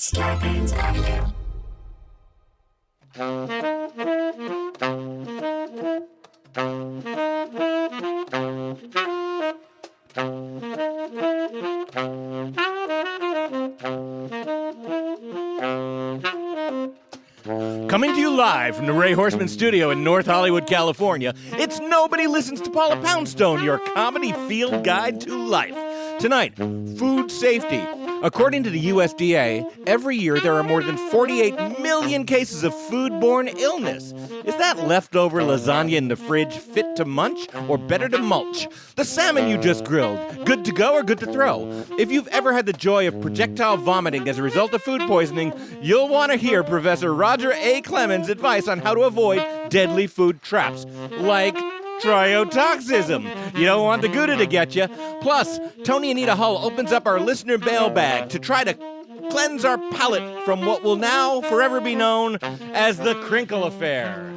Scarpins Avenue. Coming to you live from the Ray Horseman Studio in North Hollywood, California, it's Nobody Listens to Paula Poundstone, your comedy field guide to life. Tonight, food safety. According to the USDA, every year there are more than 48 million cases of foodborne illness. Is that leftover lasagna in the fridge fit to munch or better to mulch? The salmon you just grilled, good to go or good to throw? If you've ever had the joy of projectile vomiting as a result of food poisoning, you'll want to hear Professor Roger A. Clemens' advice on how to avoid deadly food traps, like triotoxism. You don't want the Gouda to get you. Plus, Tony Anita Hull opens up our listener mailbag to try to cleanse our palate from what will now forever be known as the Crinkle Affair.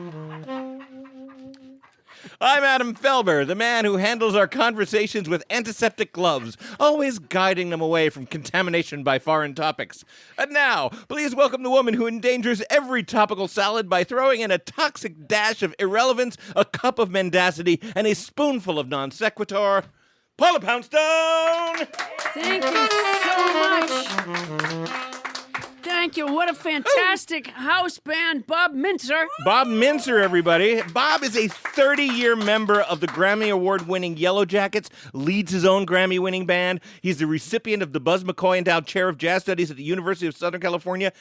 I'm Adam Felber, the man who handles our conversations with antiseptic gloves, always guiding them away from contamination by foreign topics. And now, please welcome the woman who endangers every topical salad by throwing in a toxic dash of irrelevance, a cup of mendacity, and a spoonful of non sequitur, Paula Poundstone! Thank you so much. Thank you. What a fantastic house band, Bob Mintzer. Bob Mintzer, everybody. Bob is a 30-year member of the Grammy Award-winning Yellow Jackets, leads his own Grammy-winning band. He's the recipient of the Buzz McCoy Endowed Chair of Jazz Studies at the University of Southern California.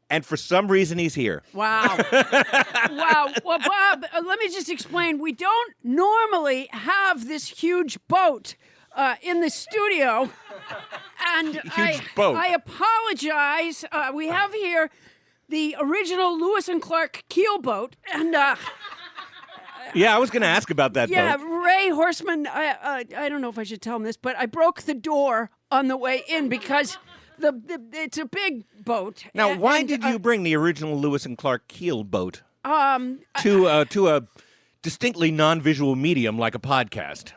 And for some reason, he's here. Wow. Wow. Well, Bob, let me just explain. We don't normally have this huge boat in the studio. And boat. I apologize. We have here the original Lewis and Clark keelboat. And yeah, I was going to ask about that yeah, boat. Ray Horseman, I don't know if I should tell him this, but I broke the door on the way in because it's a big boat. Now, why did you bring the original Lewis and Clark keelboat to a distinctly non-visual medium like a podcast?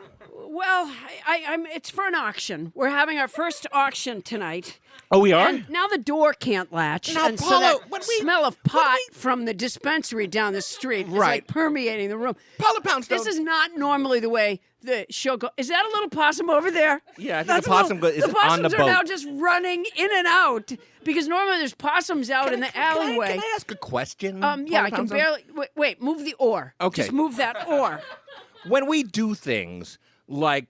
Well, it's for an auction. We're having our first auction tonight. Oh, we are? And now the door can't latch. Now, and Paula, so that smell of pot from the dispensary down the street is like permeating the room. Paula Poundstone. This is not normally the way the show goes. Is that a little possum over there? Yeah, I think the possum is on the boat. The possums are now just running in and out because normally there's possums out in the alleyway. Can I ask a question? Yeah, I can barely. Wait, move the oar. Okay. Just move that oar. When we do things like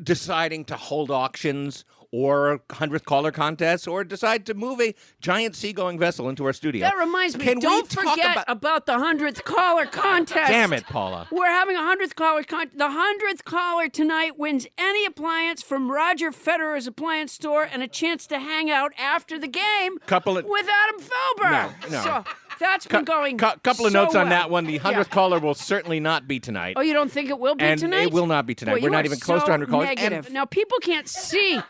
deciding to hold auctions or 100th caller contests or decide to move a giant seagoing vessel into our studio. That reminds me, don't forget about the 100th caller contest. Damn it, Paula. We're having a 100th caller contest. The 100th caller tonight wins any appliance from Roger Federer's appliance store and a chance to hang out after the game with Adam Felber. No. So that's been going couple of so notes on well. that one. The 100th caller will certainly not be tonight. Oh, you don't think it will be tonight? And it will not be tonight. Boy, We're not even close to 100 callers. Negative. Now, people can't see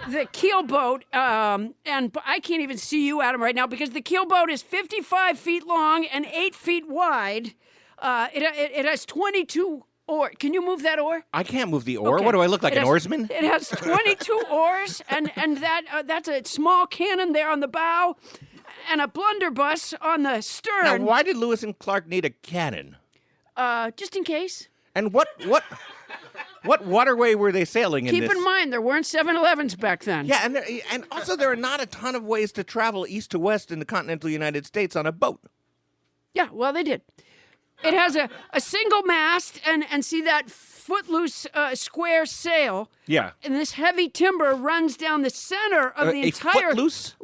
the keelboat, and I can't even see you, Adam, right now, because the keelboat is 55 feet long and 8 feet wide. It has 22 oars. Can you move that oar? I can't move the oar. Okay. What do I look like, an oarsman? It has 22 oars, and that's a small cannon there on the bow, and a blunderbuss on the stern. Now, why did Lewis and Clark need a cannon? Just in case. And what waterway were they sailing in this? Keep in mind, there weren't 7-Elevens back then. Yeah, and also there are not a ton of ways to travel east to west in the continental United States on a boat. Yeah, well, they did. It has a single mast and see that footloose square sail. Yeah. And this heavy timber runs down the center of the entire... footloose?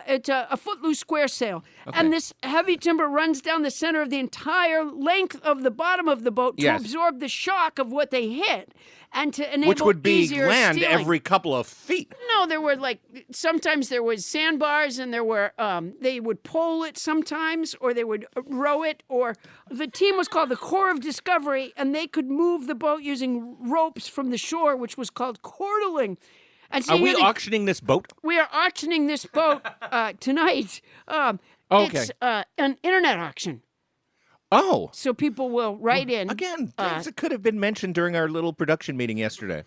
It's a footloose square sail. Okay. And this heavy timber runs down the center of the entire length of the bottom of the boat to absorb the shock of what they hit and to enable which would be easier land stealing. every couple of feet. No, there were sometimes there was sandbars and there were, they would pole it sometimes or they would row it, or the team was called the Corps of Discovery and they could move the boat using ropes from the shore, which was called cordling. And so are we auctioning this boat? We are auctioning this boat tonight. Okay. It's an internet auction. Oh. So people will write in. Again, things that could have been mentioned during our little production meeting yesterday.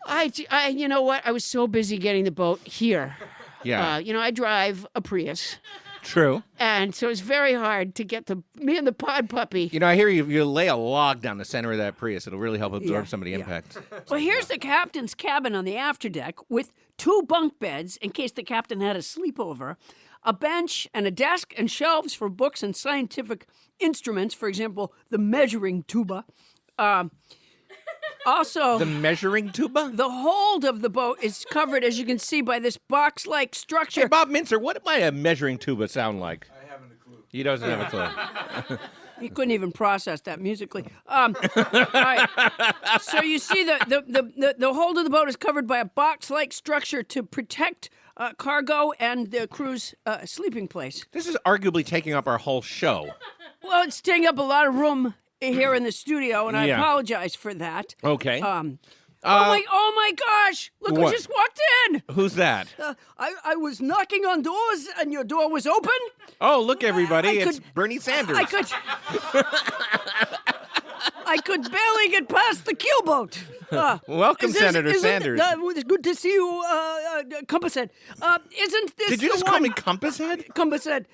You know what? I was so busy getting the boat here. Yeah. I drive a Prius, True. and so it's very hard to get me and the pod puppy. I hear you lay a log down the center of that Prius. It'll really help absorb some of the impact. Well, here's the captain's cabin on the afterdeck with 2 bunk beds in case the captain had a sleepover, a bench and a desk and shelves for books and scientific instruments, for example, the measuring tuba. Also, The measuring tuba? the hold of the boat is covered, as you can see, by this box-like structure. Hey, Bob Mintzer, what might a measuring tuba sound like? I haven't a clue. He doesn't have a clue. He couldn't even process that musically. All right. So you see the hold of the boat is covered by a box-like structure to protect cargo and the crew's sleeping place. This is arguably taking up our whole show. Well, it's taking up a lot of room here in the studio, and I Yeah. apologize for that. Okay. Oh my gosh! Look who what? just walked in. Who's that? I was knocking on doors, and your door was open. Oh, look, everybody. I It's Bernie Sanders. I could barely get past the keelboat. Welcome, Senator Sanders. It's good to see you, Compass Head. Isn't this Did you the just one? call me Compass Head? Compass Head.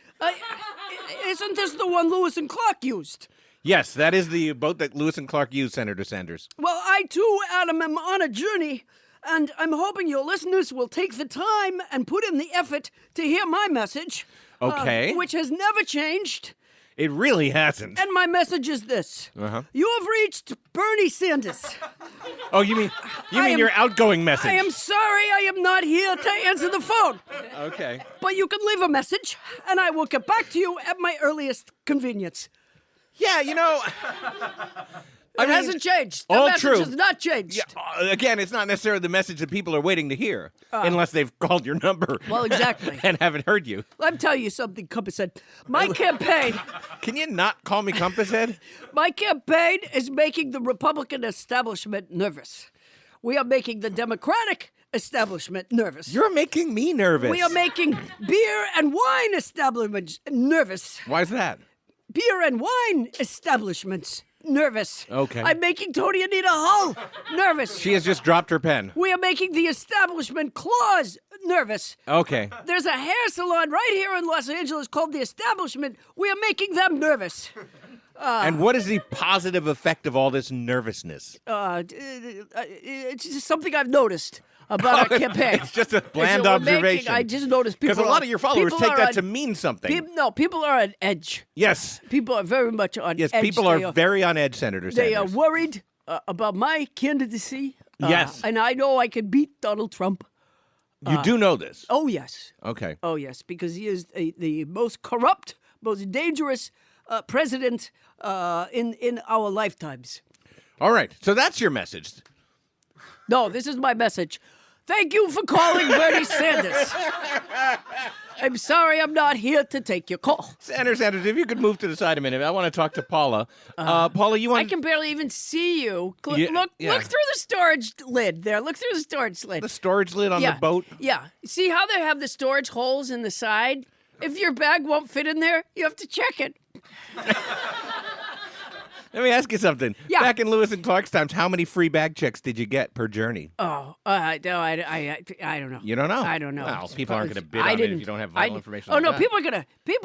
Isn't this the one Lewis and Clark used? Yes, that is the boat that Lewis and Clark used, Senator Sanders. Well, I too, Adam, am on a journey, and I'm hoping your listeners will take the time and put in the effort to hear my message. Okay. Which has never changed. It really hasn't. And my message is this. Uh-huh. You have reached Bernie Sanders. Oh, you mean your outgoing message? I am sorry I am not here to answer the phone. Okay. But you can leave a message, and I will get back to you at my earliest convenience. Yeah, It hasn't changed. The all message true. has not changed. Yeah, again, it's not necessarily the message that people are waiting to hear, unless they've called your number. Well, exactly. And haven't heard you. Let me tell you something, Compass Head. My campaign Can you not call me Compass Head? is making the Republican establishment nervous. We are making the Democratic establishment nervous. You're making me nervous. We are making beer and wine establishments nervous. Why is that? Beer and wine establishments nervous. Okay. I'm making Tony Anita Hull nervous. She has just dropped her pen. We are making the establishment clause nervous. Okay. There's a hair salon right here in Los Angeles called The Establishment. We are making them nervous. And what is the positive effect of all this nervousness? It's just something I've noticed about our campaign. It's just a Is that bland we're observation. I just noticed people. Because a lot of your followers people take are that on- to mean something. People are on edge. Yes. People are very much on Yes, edge. people are very on edge, Senator They are Sanders. worried about my candidacy. Yes. And I know I can beat Donald Trump. You do know this. Oh, yes. Okay. Oh, yes, because he is the most corrupt, most dangerous president in our lifetimes. All right. So that's your message. No, this is my message. Thank you for calling Bernie Sanders. I'm sorry I'm not here to take your call. Senator Sanders, if you could move to the side a minute. I want to talk to Paula. Paula, you want I can barely even see you. Yeah, Look yeah. through the storage lid there. Look through the storage lid. the storage lid on yeah. the boat? Yeah. See how they have the storage holes in the side? If your bag won't fit in there, you have to check it. Let me ask you something. Yeah. Back in Lewis and Clark's times, how many free bag checks did you get per journey? Oh, no, I don't know. You don't know? I don't know. Well, people aren't going to bid I on it didn't- if you don't have I vital di- information. Oh like no, that. people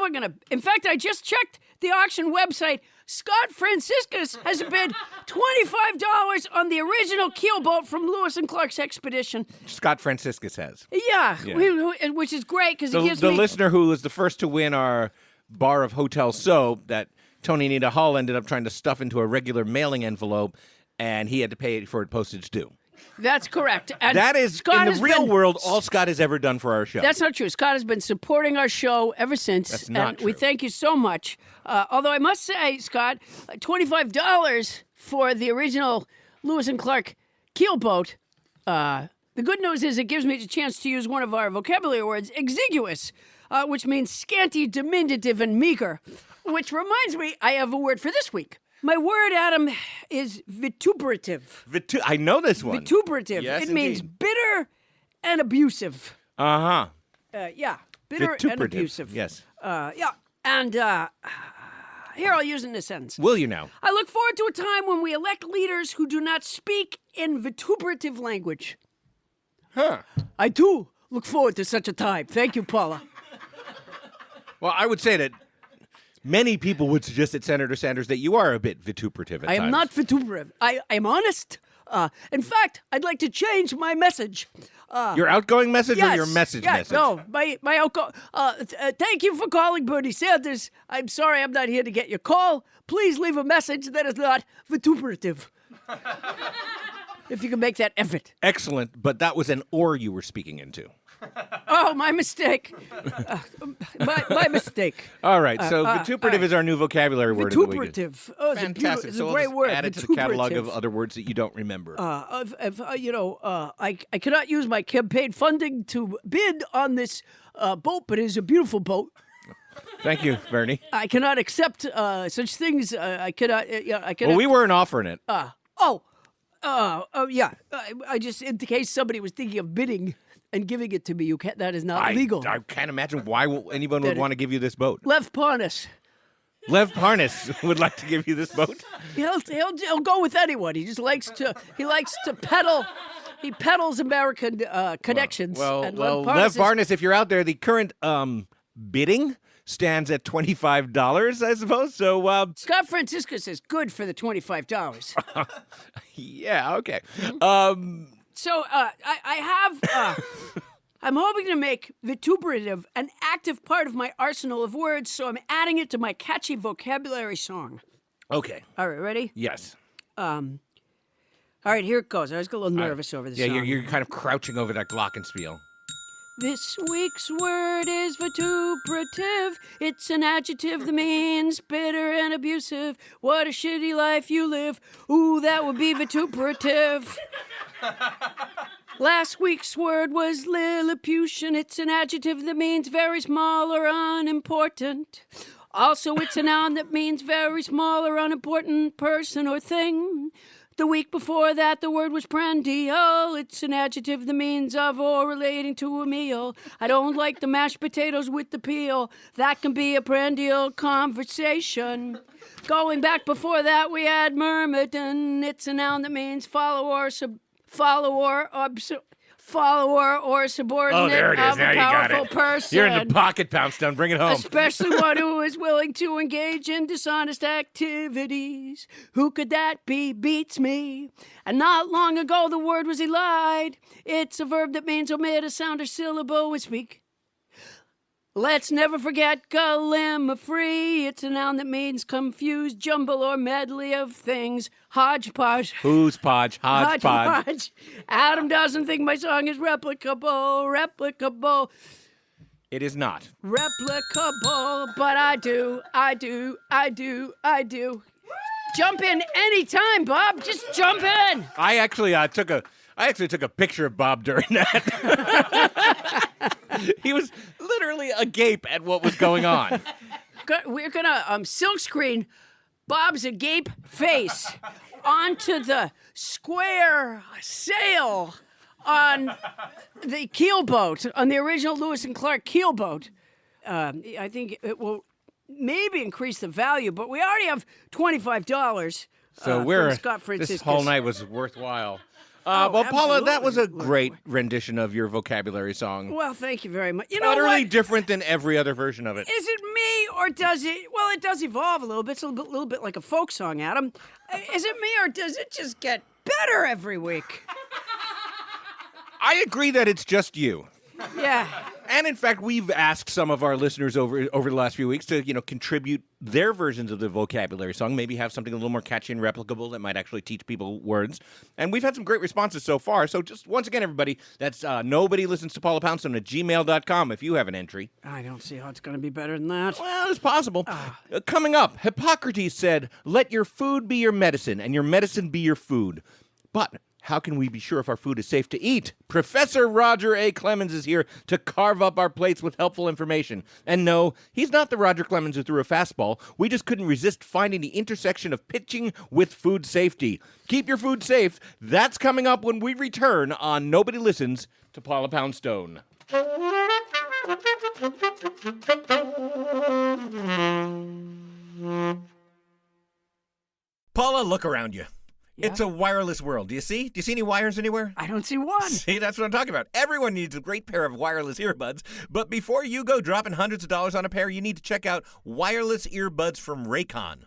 are gonna. In fact, I just checked the auction website. Scott Franciscus has bid $25 on the original keelboat from Lewis and Clark's expedition. Scott Franciscus has. Yeah, Yeah. which is great because The, it gives the me. listener who was the first to win our bar of hotel soap that Tony Anita Hull ended up trying to stuff into a regular mailing envelope, and he had to pay for it postage due. That's correct. And That is, Scott in the has real been- world, all Scott has ever done for our show. That's not true. Scott has been supporting our show ever since. That's not and we true. thank you so much. Although I must say, Scott, $25 for the original Lewis and Clark keelboat. The good news is it gives me the chance to use one of our vocabulary words, exiguous, which means scanty, diminutive, and meager. Which reminds me, I have a word for this week. My word, Adam, is vituperative. I know this one. Vituperative. Yes, it means indeed. bitter and abusive. Uh-huh. Yeah, bitter and Vituperative. abusive. Yes. Yeah, and here I'll use it in a sentence. Will you now? I look forward to a time when we elect leaders who do not speak in vituperative language. Huh. I too look forward to such a time. Thank you, Paula. Well, I would say that many people would suggest at Senator Sanders that you are a bit vituperative at I times. am not vituperative. I am honest. In fact, I'd like to change my message. Your outgoing message Yes, or your message yes, message? No, my outgo. Thank you for calling Bernie Sanders. I'm sorry I'm not here to get your call. Please leave a message that is not vituperative. If you can make that effort. Excellent, but that was an or you were speaking into. Oh, my mistake. My mistake. All right, so vituperative is our new vocabulary word of the week. Vituperative. Oh, it's Fantastic. It's So a we'll great just word. add it to the catalog of Vituperative. other words that you don't remember. I cannot use my campaign funding to bid on this boat, but it is a beautiful boat. Thank you, Bernie. I cannot accept such things. I cannot. I cannot. Well, we weren't offering it. Yeah. I just, in the case somebody was thinking of bidding and giving it to me, you can't. That is not legal. I can't imagine why anyone would want to give you this boat. Lev Parnas. Lev Parnas would like to give you this boat. He'll go with anyone. He just likes to. He likes to peddle. He peddles American connections. Well, and Lev Parnas is- Parnas, if you're out there, the current bidding stands at $25, I suppose. So, Scott Francisco says good for the $25. yeah, okay. So I have. I'm hoping to make vituperative an active part of my arsenal of words, so I'm adding it to my catchy vocabulary song. Okay. All right, ready? Yes. All right, here it goes. I was a little nervous over this Yeah, song. you're kind of crouching over that glockenspiel. This week's word is vituperative. It's an adjective that means bitter and abusive. What a shitty life you live. Ooh, that would be vituperative. Last week's word was Lilliputian. It's an adjective that means very small or unimportant. Also, it's a noun that means very small or unimportant person or thing. The week before that, the word was prandial. It's an adjective that means of or relating to a meal. I don't like the mashed potatoes with the peel. That can be a prandial conversation. Going back before that, we had myrmidon. It's a noun that means follower or subordinate Oh, there it is. of Now a you got powerful it. person. You're in the pocket, Poundstone. Bring it home. Especially one who is willing to engage in dishonest activities. Who could that be? Beats me. And not long ago, the word was elide. It's a verb that means omit a sound or syllable when speak. Let's never forget gallimaufry. It's a noun that means confused jumble or medley of things. Hodgepodge. Who's podge? Hodgepodge. Hodgepodge. Adam doesn't think my song is replicable. It is not. Replicable, but I do. Jump in anytime, Bob. Just jump in. I actually took a picture of Bob during that. He was literally agape at what was going on. We're gonna silkscreen Bob's agape face onto the square sail on the keelboat, on the original Lewis and Clark keelboat. I think it will maybe increase the value, but we already have $25. So from Scott this Franciscus. whole night was worthwhile. Well, Paula, that was a absolutely. great rendition of your vocabulary song. Well, thank you very much. You know Utterly what? different than every other version of it. Is it me, or does it? Well, it does evolve a little bit. It's a little bit like a folk song, Adam. Is it me, or does it just get better every week? I agree that it's just you. Yeah. And in fact, we've asked some of our listeners over the last few weeks to, contribute their versions of the vocabulary song, maybe have something a little more catchy and replicable that might actually teach people words. And we've had some great responses so far. So just once again, everybody, that's nobody listens to Paula Poundstone at gmail.com if you have an entry. I don't see how it's going to be better than that. Well, it's possible. Coming up, Hippocrates said, "Let your food be your medicine and your medicine be your food." But how can we be sure if our food is safe to eat? Professor Roger A. Clemens is here to carve up our plates with helpful information. And no, he's not the Roger Clemens who threw a fastball. We just couldn't resist finding the intersection of pitching with food safety. Keep your food safe. That's coming up when we return on Nobody Listens to Paula Poundstone. Paula, look around you. It's a wireless world. Do you see? Do you see any wires anywhere? I don't see one. See, that's what I'm talking about. Everyone needs a great pair of wireless earbuds. But before you go dropping hundreds of dollars on a pair, you need to check out wireless earbuds from Raycon.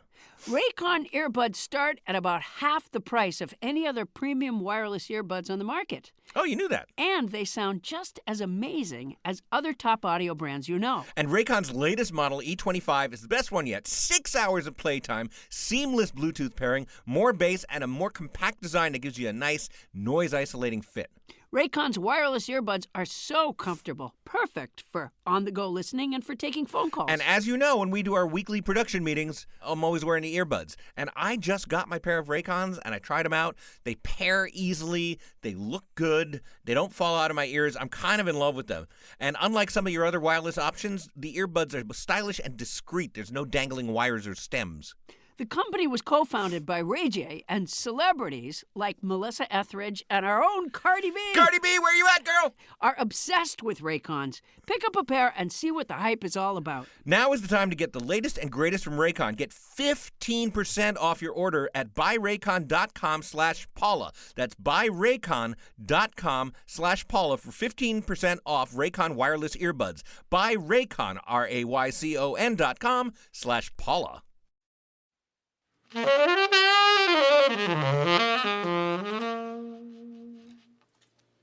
Raycon earbuds start at about half the price of any other premium wireless earbuds on the market. Oh, you knew that. And they sound just as amazing as other top audio brands you know. And Raycon's latest model, E25, is the best one yet. 6 hours of playtime, seamless Bluetooth pairing, more bass, and a more compact design that gives you a nice, noise-isolating fit. Raycon's wireless earbuds are so comfortable, perfect for on-the-go listening and for taking phone calls. And as you know, when we do our weekly production meetings, I'm always wearing the earbuds. And I just got my pair of Raycons, and I tried them out. They pair easily. They look good. They don't fall out of my ears. I'm kind of in love with them. And unlike some of your other wireless options, the earbuds are stylish and discreet. There's no dangling wires or stems. The company was co-founded by Ray J and celebrities like Melissa Etheridge and our own Cardi B. Cardi B, where you at, girl? Are obsessed with Raycons. Pick up a pair and see what the hype is all about. Now is the time to get the latest and greatest from Raycon. Get 15% off your order at buyraycon.com/Paula. That's buyraycon.com/Paula for 15% off Raycon wireless earbuds. Buy Raycon, RAYCON.com/Paula.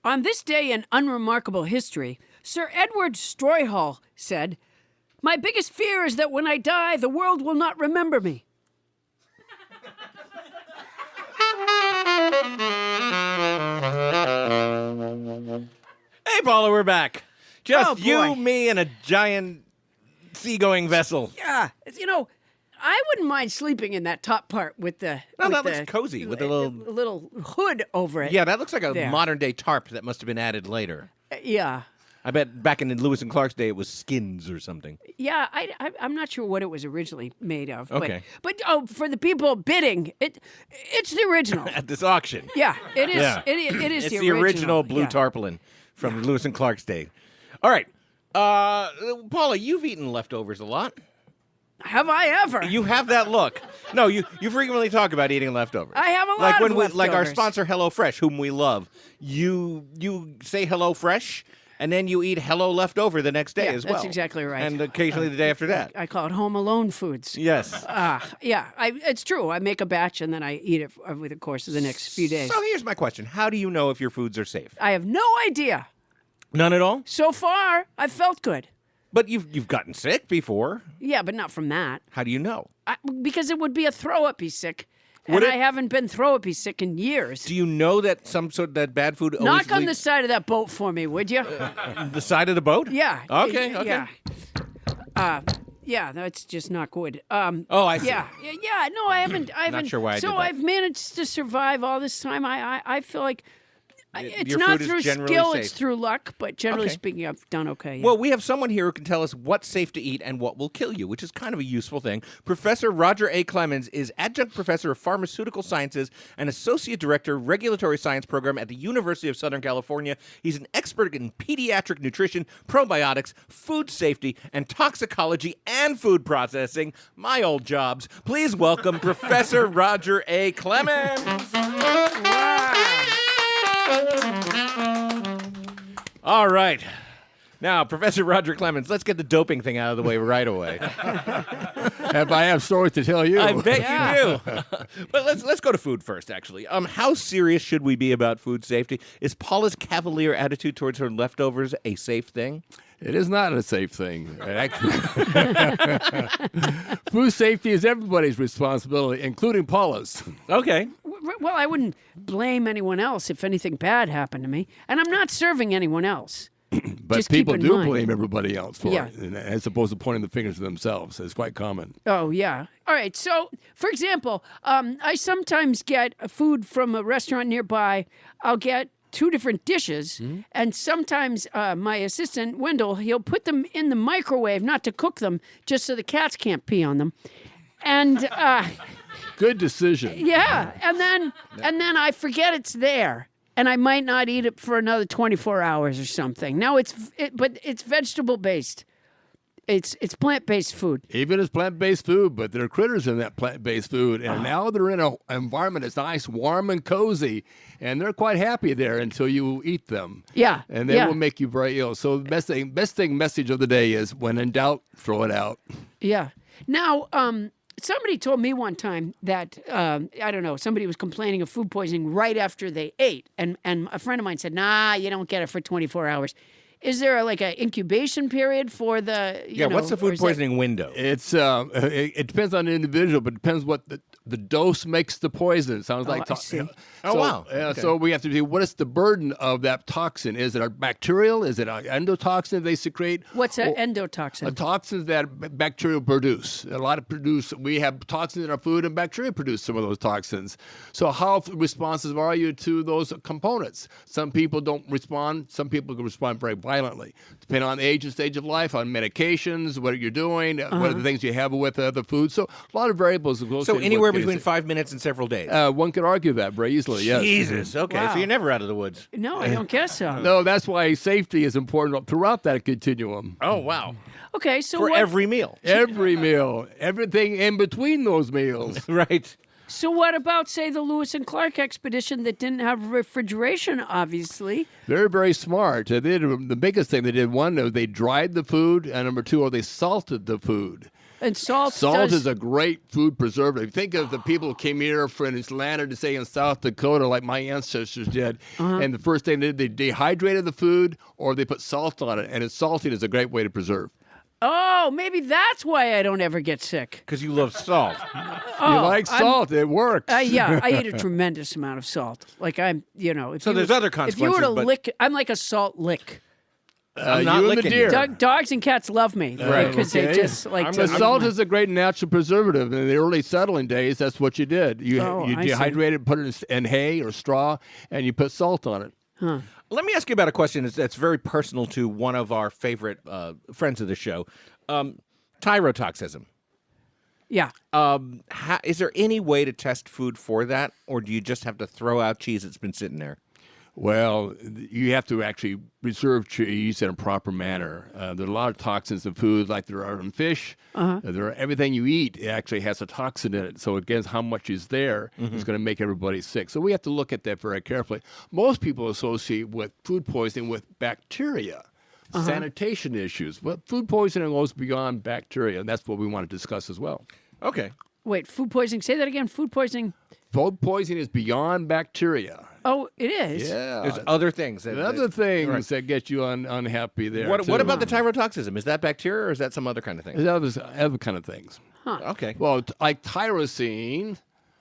On this day in unremarkable history, Sir Edward Stroyhall said, "My biggest fear is that when I die, the world will not remember me." Hey, Paula, we're back. Just Oh, boy. you, me, and a giant seagoing vessel. Yeah, I wouldn't mind sleeping in that top part with the. No, with that the, looks cozy with a little. little hood over it. Yeah, that looks like a There. modern-day tarp that must have been added later. Yeah. I bet back in Lewis and Clark's day it was skins or something. Yeah, I'm not sure what it was originally made of. Okay. But for the people bidding, it's the original. At this auction. Yeah, it is. Yeah. It is It's the the original blue yeah. tarpaulin from Lewis and Clark's day. All right. Paula, you've eaten leftovers a lot. Have I ever? You have that look. No, you frequently talk about eating leftovers. I have a lot like of when like our leftovers. sponsor HelloFresh, whom we love. You say HelloFresh, and then you eat Hello leftover the next day Yeah, as well. that's exactly right. And occasionally the day after that. I call it Home Alone foods. Yes. Yeah, it's true. I make a batch and then I eat it over the course of the next few days. So here's my question: how do you know if your foods are safe? I have no idea. None at all. So far, I felt good. But you've gotten sick before. Yeah, but not from that. How do you know? Because it would be a throw-up-y sick. Would And it? I haven't been throw-up-y sick in years. Do you know that that bad food always Knock on the leads side of that boat for me, would you? the side of the boat? Yeah. Okay. Yeah. Yeah, that's just not good. Oh, I see. Yeah. No, I haven't. sure why I So did that. I've managed to survive all this time. I feel like it's your not food is through generally skill; safe. it's through luck. But generally Okay. speaking, I've done okay. Yeah. Well, we have someone here who can tell us what's safe to eat and what will kill you, which is kind of a useful thing. Professor Roger A. Clemens is adjunct professor of pharmaceutical sciences and associate director, regulatory science program at the University of Southern California. He's an expert in pediatric nutrition, probiotics, food safety, and toxicology and food processing. My old jobs. Please welcome Professor Roger A. Clemens. All right. Now, Professor Roger Clemens, let's get the doping thing out of the way right away. I have stories to tell you. I bet you do. But let's go to food first, actually. How serious should we be about food safety? Is Paula's cavalier attitude towards her leftovers a safe thing? It is not a safe thing. Food safety is everybody's responsibility, including Paula's. Okay. Well, I wouldn't blame anyone else if anything bad happened to me, and I'm not serving anyone else. But Just keep people in do mind. blame everybody else for Yeah. it, as opposed to pointing the fingers to themselves. It's quite common. Oh, yeah. All right. So, for example, I sometimes get food from a restaurant nearby. I'll get 2 different dishes, and sometimes my assistant, Wendell, he'll put them in the microwave, not to cook them, just so the cats can't pee on them. And Good decision. yeah, and then I forget it's there. And I might not eat it for another 24 hours or something. Now but it's vegetable based. It's plant-based food. Even as plant-based food, but there are critters in that plant-based food, and now they're in an environment that's nice, warm, and cozy, and they're quite happy there until you eat them. Yeah, And they will make you very ill. So the best message of the day is, when in doubt, throw it out. Yeah. Now, somebody told me one time that, I don't know, somebody was complaining of food poisoning right after they ate. And a friend of mine said, nah, you don't get it for 24 hours. Is there like an incubation period for the, you know, what's the food poisoning window? It's it depends on the individual, but it depends what the dose makes the poison. It sounds like I see. Wow. So we have to see what is the burden of that toxin. Is it a bacterial? Is it an endotoxin they secrete? What's an endotoxin? Toxins that bacteria produce. We have toxins in our food, and bacteria produce some of those toxins. So how responsive are you to those components? Some people don't respond. Some people can respond very violently, depending on the age and stage of life, on medications, what you're doing, what are the things you have with other foods. So a lot of variables. So anywhere between 5 minutes and several days. One could argue that very easily. Yes. Jesus. Okay, Wow. so you're never out of the woods. No, I don't guess so. No, that's why safety is important throughout that continuum. Oh, wow. Okay, so For what, every meal. Every meal, everything in between those meals. Right. so what about, say, the Lewis and Clark expedition that didn't have refrigeration, obviously? Very, very smart. They did, the biggest thing they did, one, they dried the food, and number two, they salted the food. And salt Is a great food preservative. Think of the people who came here from landed to say in South Dakota, like my ancestors did, and the first thing they did, they dehydrated the food or they put salt on it, and salting is a great way to preserve. Oh, maybe that's why I don't ever get sick. Because you love salt. Oh, You like salt, it works. Yeah, I eat a tremendous amount of salt. Like if So there's other consequences. If you were to but lick, I'm like a salt lick. I'm not you and the licking deer. you. Dogs and cats love me because they just like The to. salt is a great natural preservative. In the early settling days, that's what you did. You I see. dehydrated, put it in hay or straw, and you put salt on it. Let me ask you about a question that's very personal to one of our favorite friends of the show. Tyrotoxism. Yeah. Is there any way to test food for that, or do you just have to throw out cheese that's been sitting there? Well, you have to actually preserve cheese in a proper manner. There are a lot of toxins in food, like there are in fish. Everything you eat actually has a toxin in it. So again, how much is there is going to make everybody sick. So we have to look at that very carefully. Most people associate with food poisoning with bacteria, sanitation issues. But food poisoning goes beyond bacteria, and that's what we want to discuss as well. Okay. Wait, food poisoning. Say that again. Food poisoning. Food poisoning is beyond bacteria. Oh, it is. Yeah. There's other things. That get you unhappy there. What about the tyrotoxism? Is that bacteria or is that some other kind of thing? There's other kind of things. Okay. Well, like tyrosine.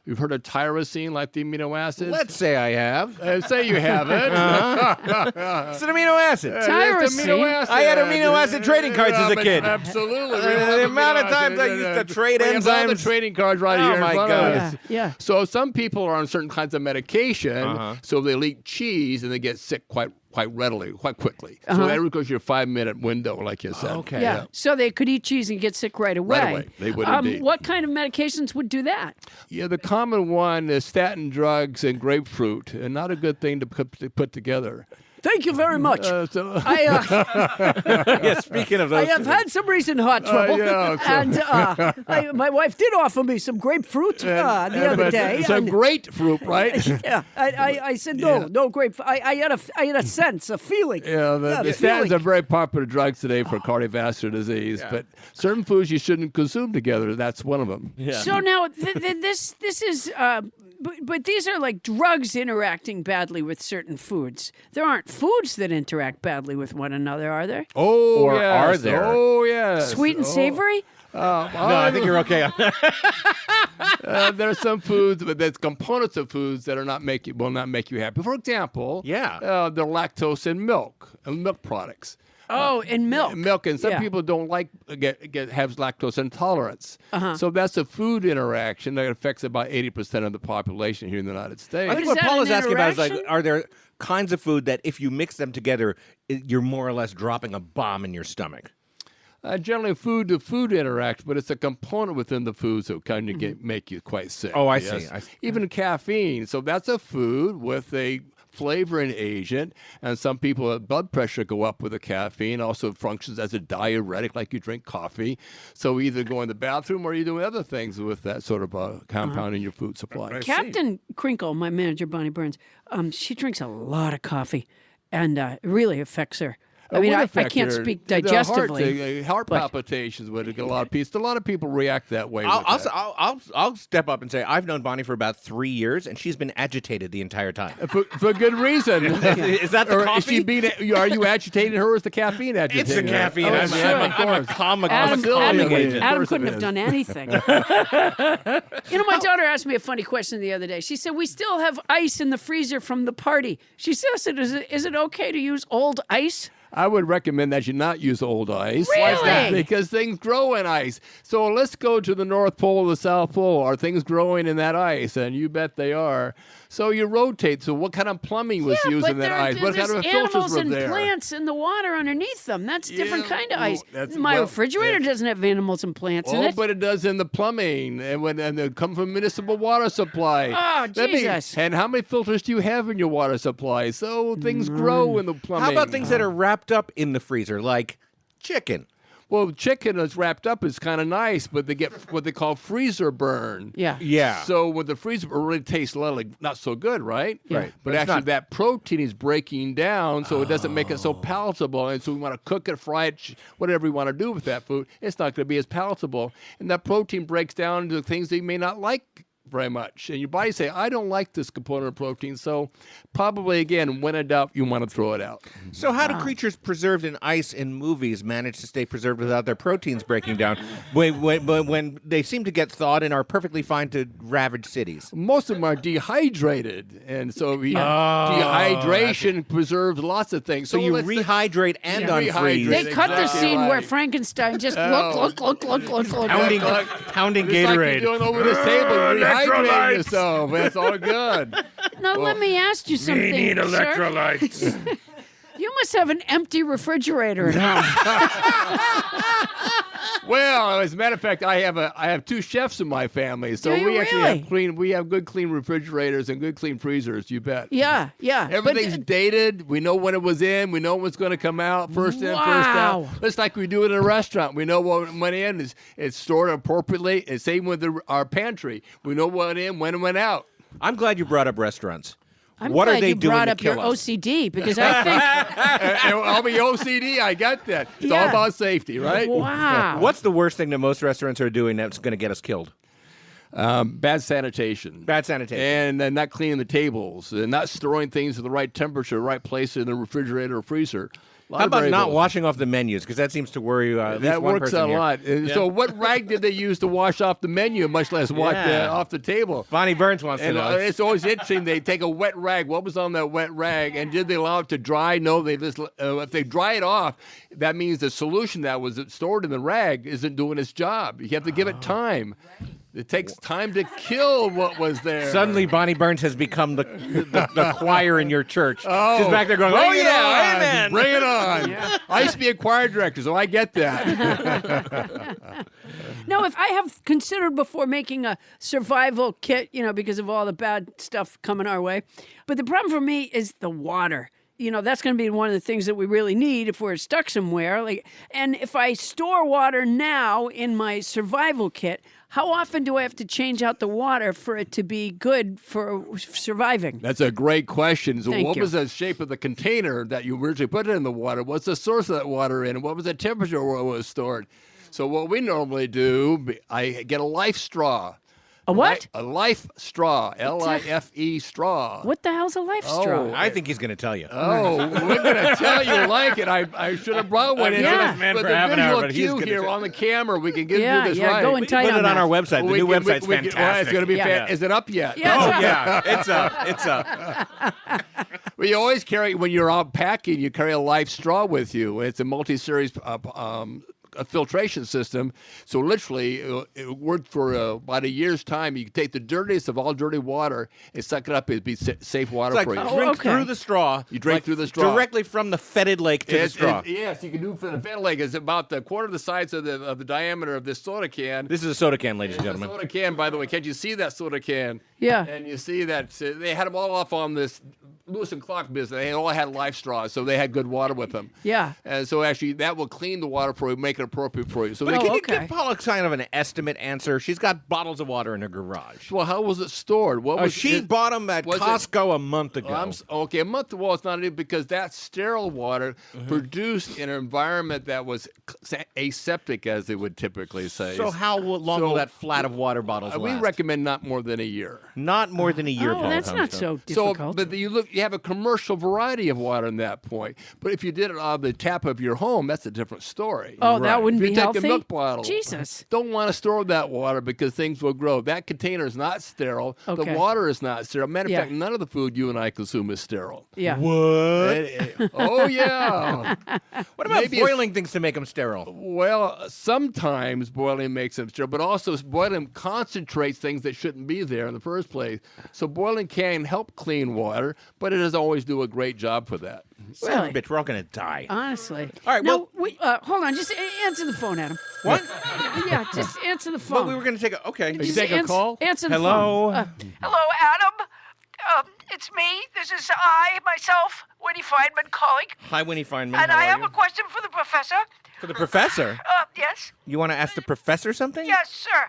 You've heard of tyrosine, like the amino acids? Let's say I have. Say you haven't. It's an amino acid. It's amino acid. I had amino acid trading cards as a kid. Absolutely. The amount of times I used to trade We have all the enzymes. trading cards right Oh, here in my front God. of us. Yeah. So some people are on certain kinds of medication, so they'll eat cheese and they get sick quite readily, quite quickly. So that goes your 5-minute window, like you said. Okay. Yeah. So they could eat cheese and get sick right away. Right away. They would indeed. What kind of medications would do that? Yeah, the common one is statin drugs and grapefruit, and not a good thing to put together. Thank you very much. So Yeah, speaking of I those. have had some recent heart trouble, and my wife did offer me some grapefruit the other day. It's a and- grapefruit, right? Yeah, I said no grapefruit. I had a sense, a feeling. Yeah, the a statins feeling. are very popular drugs today for cardiovascular disease, but certain foods you shouldn't consume together. That's one of them. Yeah. So now this is, but these are like drugs interacting badly with certain foods. There aren't foods that interact badly with one another, are there? Oh, Or yes. are there? Oh, yes. Sweet and savory? No, I think you're okay on that. There are some foods, but there's components of foods that will not make you happy. For example, the lactose in milk and milk products. Oh, and milk. Milk, and some Yeah. people don't like have lactose intolerance. So that's a food interaction that affects about 80% of the population here in the United States. I think is what that Paul an is asking about is like, interaction? are there kinds of food that if you mix them together, you're more or less dropping a bomb in your stomach? Generally, food to food interact, but it's a component within the foods that kind of make you quite sick. Oh, I yes. see. Even caffeine. So that's a food with a flavoring agent, and some people blood pressure go up with the caffeine. Also functions as a diuretic, like you drink coffee. So either go in the bathroom or you're doing other things with that sort of compound in your food supply. Captain Crinkle, my manager, Bonnie Burns, she drinks a lot of coffee, and it really affects her. I mean, I can't speak digestively. Heart palpitations would get a lot of people. A lot of people react that way. I'll step up and say I've known Bonnie for about 3 years, and she's been agitated the entire time. For good reason. Is that the coffee? Are you agitating her, or is the caffeine agitating It's the her? caffeine. Oh, I'm a calming agent. Adam couldn't have done anything. My daughter asked me a funny question the other day. She said, we still have ice in the freezer from the party. She says, is it okay to use old ice? I would recommend that you not use old ice. Really? Why is that? Because things grow in ice. So let's go to the North Pole or the South Pole. Are things growing in that ice? And you bet they are. So you rotate. So what kind of plumbing was used in that ice? What kind of filters were there? Animals and plants in the water underneath them. That's a different kind of ice. My well, refrigerator doesn't have animals and plants in it. But it does in the plumbing. And they come from municipal water supply. Oh, Jesus. And how many filters do you have in your water supply? So things grow in the plumbing. How about things that are wrapped up in the freezer, like chicken? Well, chicken that's wrapped up is kind of nice, but they get what they call freezer burn. Yeah. So with the freezer burn, it really tastes a little like not so good, right? Yeah. Right. But actually, that protein is breaking down, so it doesn't make it so palatable. And so we want to cook it, fry it, whatever we want to do with that food. It's not going to be as palatable. And that protein breaks down into things that you may not like very much. And your body say, I don't like this component of protein. So probably, again, when in doubt, you want to throw it out. So how do creatures preserved in ice in movies manage to stay preserved without their proteins breaking down when they seem to get thawed and are perfectly fine to ravage cities? Most of them are dehydrated. And so dehydration preserves lots of things. So you rehydrate and unfreeze. They cut the Exactly scene right. where Frankenstein just look. Pounding Just like Gatorade. you're doing over this table, rehydrating yourself. It's all good. Now, let me ask you something, sir. electrolytes. You must have an empty refrigerator at home. Well, as a matter of fact, I have two chefs in my family, so Do you we actually really? have good clean refrigerators and good clean freezers. You bet. Yeah. Everything's dated. We know when it was in. We know what's going to come out. First in, first out. Wow. Just like we do it in a restaurant. We know what went in. It's stored appropriately. And same with our pantry. We know what went in, when it went out. I'm glad you brought up restaurants. I'm What glad are they you doing brought to up your kill us? OCD because I think, And I'll be OCD. I got that. It's all Yeah. about safety, right? wow. What's the worst thing that most restaurants are doing that's going to get us killed? Bad sanitation. Bad sanitation. And not cleaning the tables, and not storing things at the right temperature, right place in the refrigerator or freezer. How about not washing off the menus? Because that seems to worry at least That one works person a here. lot. So what rag did they use to wash off the menu, much less wash off the table? Bonnie Burns wants to And know. it's always interesting. They take a wet rag. What was on that wet rag? And did they allow it to dry? No, they just if they dry it off, that means the solution that was stored in the rag isn't doing its job. You have to give it time. It takes time to kill what was there. Suddenly, Bonnie Burns has become the choir in your church. Oh, She's back there going, bring oh, it yeah, on. amen. Bring it on. I used to be a choir director, so I get that. No, if I have considered before making a survival kit, because of all the bad stuff coming our way. But the problem for me is the water. That's going to be one of the things that we really need if we're stuck somewhere. And if I store water now in my survival kit, how often do I have to change out the water for it to be good for surviving? That's a great question. So Thank what you. was the shape of the container that you originally put it in the water? What's the source of that water in? What was the temperature where it was stored? So what we normally do, I get a life straw. A what? A life straw. L-I-F-E straw. What the hell's a life straw? I think he's going to tell you. Oh, we're going to tell you like it. I should have brought one in. Yeah. this man But for the half an hour, visual but he's cue gonna here tell- on the camera, we can get Yeah, do this yeah, right. go and tight Put on it on that. our website. The new website's fantastic. Well, it's going to be Yeah. Is it up yet? Yeah, Oh, it's up. yeah. It's up. Well, you always carry, when you're out packing, you carry a life straw with you. It's a multi-series a filtration system. So literally, it worked for about a year's time. You can take the dirtiest of all dirty water and suck it up. It'd be safe water It's for like you. drink okay. through the straw. You drink through the straw. Directly from the fetid lake to the straw. Yes, you can do it for the ventilator. It's about the quarter of the size of the diameter of this soda can. This is a soda can, ladies and The gentlemen. soda can, by the way, can't you see that soda can? Yeah. And you see that they had them all off on this Lewis and Clark business. They all had life straws, so they had good water with them. Yeah. And so actually, that will clean the water for you, make it appropriate for you. So But they can you okay. give Paula kind of an estimate answer? She's got bottles of water in her garage. well, how was it stored? What was She it? bought them at was it- Costco a month ago. Okay, a month. Well, it's not even because that's sterile water produced in an environment that was aseptic, as they would typically say. So how long will that flat of water bottles we last? recommend not more than a year. Not more than a year, Oh, Paula that's not Poundstone. so difficult. So, but you have a commercial variety of water in that point. But if you did it out of the tap of your home, that's a different story. Oh, that wouldn't if you be take healthy? a milk bottle, Jesus. don't want to store that water because things will grow. That container is not sterile. Okay. The water is not sterile. Matter of Yeah. fact, none of the food you and I consume is sterile. Yeah. What? Oh yeah. What about Maybe it's- boiling things to make them sterile? Well, sometimes boiling makes them sterile, but also boiling concentrates things that shouldn't be there in the first place. So boiling can help clean water, but it doesn't always do a great job for that. Son of a Really? bitch, we're all going to die. Honestly. All right, Now, well- wait, hold on. Just answer the phone, Adam. What? Yeah, just answer the phone. But we were going to take a... Okay. you Just take a call? Answer the Hello? phone. Hello, Adam. It's me. This is myself, Winnie Feynman calling. Hi, Winnie Feynman. And How I are have you? a question for the professor. For the professor? Yes? You want to ask the professor something? Yes, sir.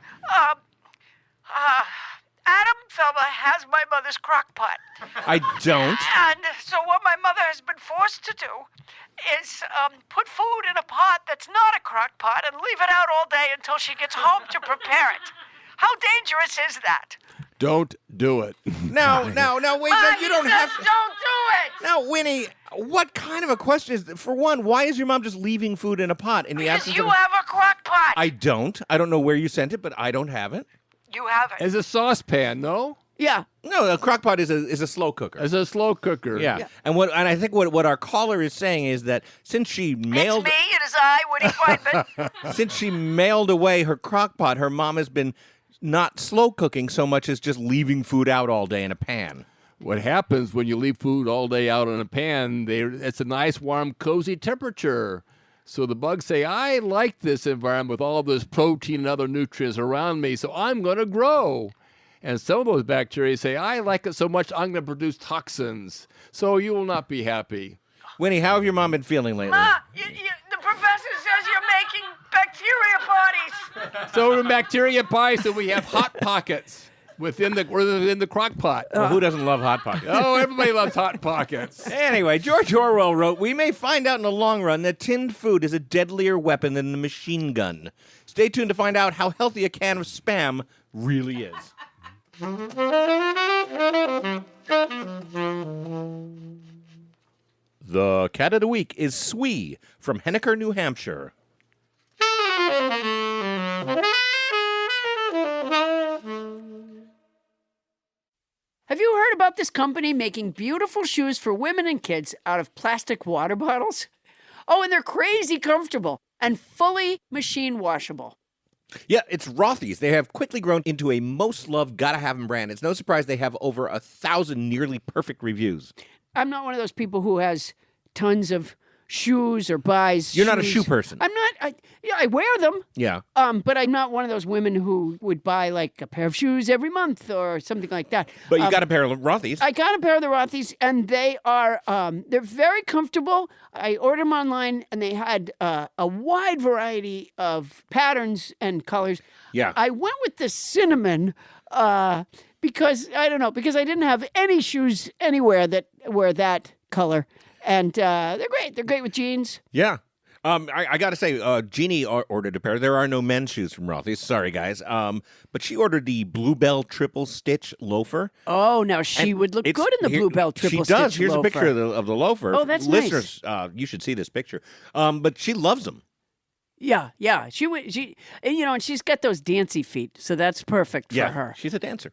Adam Felber has my mother's crock pot. I don't. And so what my mother has been forced to do is put food in a pot that's not a crock pot and leave it out all day until she gets home to prepare it. How dangerous is that? Don't do it. Now, wait. No, you don't have to... Don't do it! Now, Winnie, what kind of a question is... For one, why is your mom just leaving food in a pot in the Because absence you of... have a crock pot. I don't. I don't know where you sent it, but I don't have it. You have it. As a saucepan, no? Yeah. No, a crock pot is a slow cooker. As a slow cooker. Yeah. And I think what our caller is saying is that since she mailed It's me. It is I, Winnie Feynman. since she mailed away her crock pot, her mom has been not slow cooking so much as just leaving food out all day in a pan. What happens when you leave food all day out in a pan, it's a nice, warm, cozy temperature. So the bugs say, I like this environment with all this protein and other nutrients around me, so I'm going to grow. And some of those bacteria say, I like it so much, I'm going to produce toxins. So you will not be happy. Winnie, how have your mom been feeling lately? The professor says you're making bacteria parties. So in bacteria pie, so we have hot pockets within the crock pot. Well, who doesn't love Hot Pockets? Oh, everybody loves hot pockets. Anyway, George Orwell wrote, we may find out in the long run that tinned food is a deadlier weapon than the machine gun. Stay tuned to find out how healthy a can of Spam really is. The cat of the week is Swee from Henniker, New Hampshire. Have you heard about this company making beautiful shoes for women and kids out of plastic water bottles? Oh, and they're crazy comfortable and fully machine washable. Yeah, it's Rothy's. They have quickly grown into a most loved, gotta have 'em brand. It's no surprise they have over 1,000 nearly perfect reviews. I'm not one of those people who has tons of shoes or buys. You're not a shoes. shoe person. I'm not. I wear them. Yeah. But I'm not one of those women who would buy like a pair of shoes every month or something like that. But you got a pair of Rothy's. I got a pair of the Rothy's, and they are they're very comfortable. I ordered them online, and they had a wide variety of patterns and colors. Yeah. I went with the cinnamon because I don't know, because I didn't have any shoes anywhere that were that color, and they're great. They're great with jeans. Yeah. I got to say, Jeannie ordered a pair. There are no men's shoes from Rothy's. Sorry, guys. But she ordered the Bluebell Triple Stitch loafer. Oh, now she And would look it's- good in the here- Bluebell Triple She does. Stitch Here's loafer. a picture of the loafer. Oh, that's nice. Listeners, you should see this picture. But she loves them. Yeah. She and she's got those dancy feet, so that's perfect for Yeah, her. she's a dancer.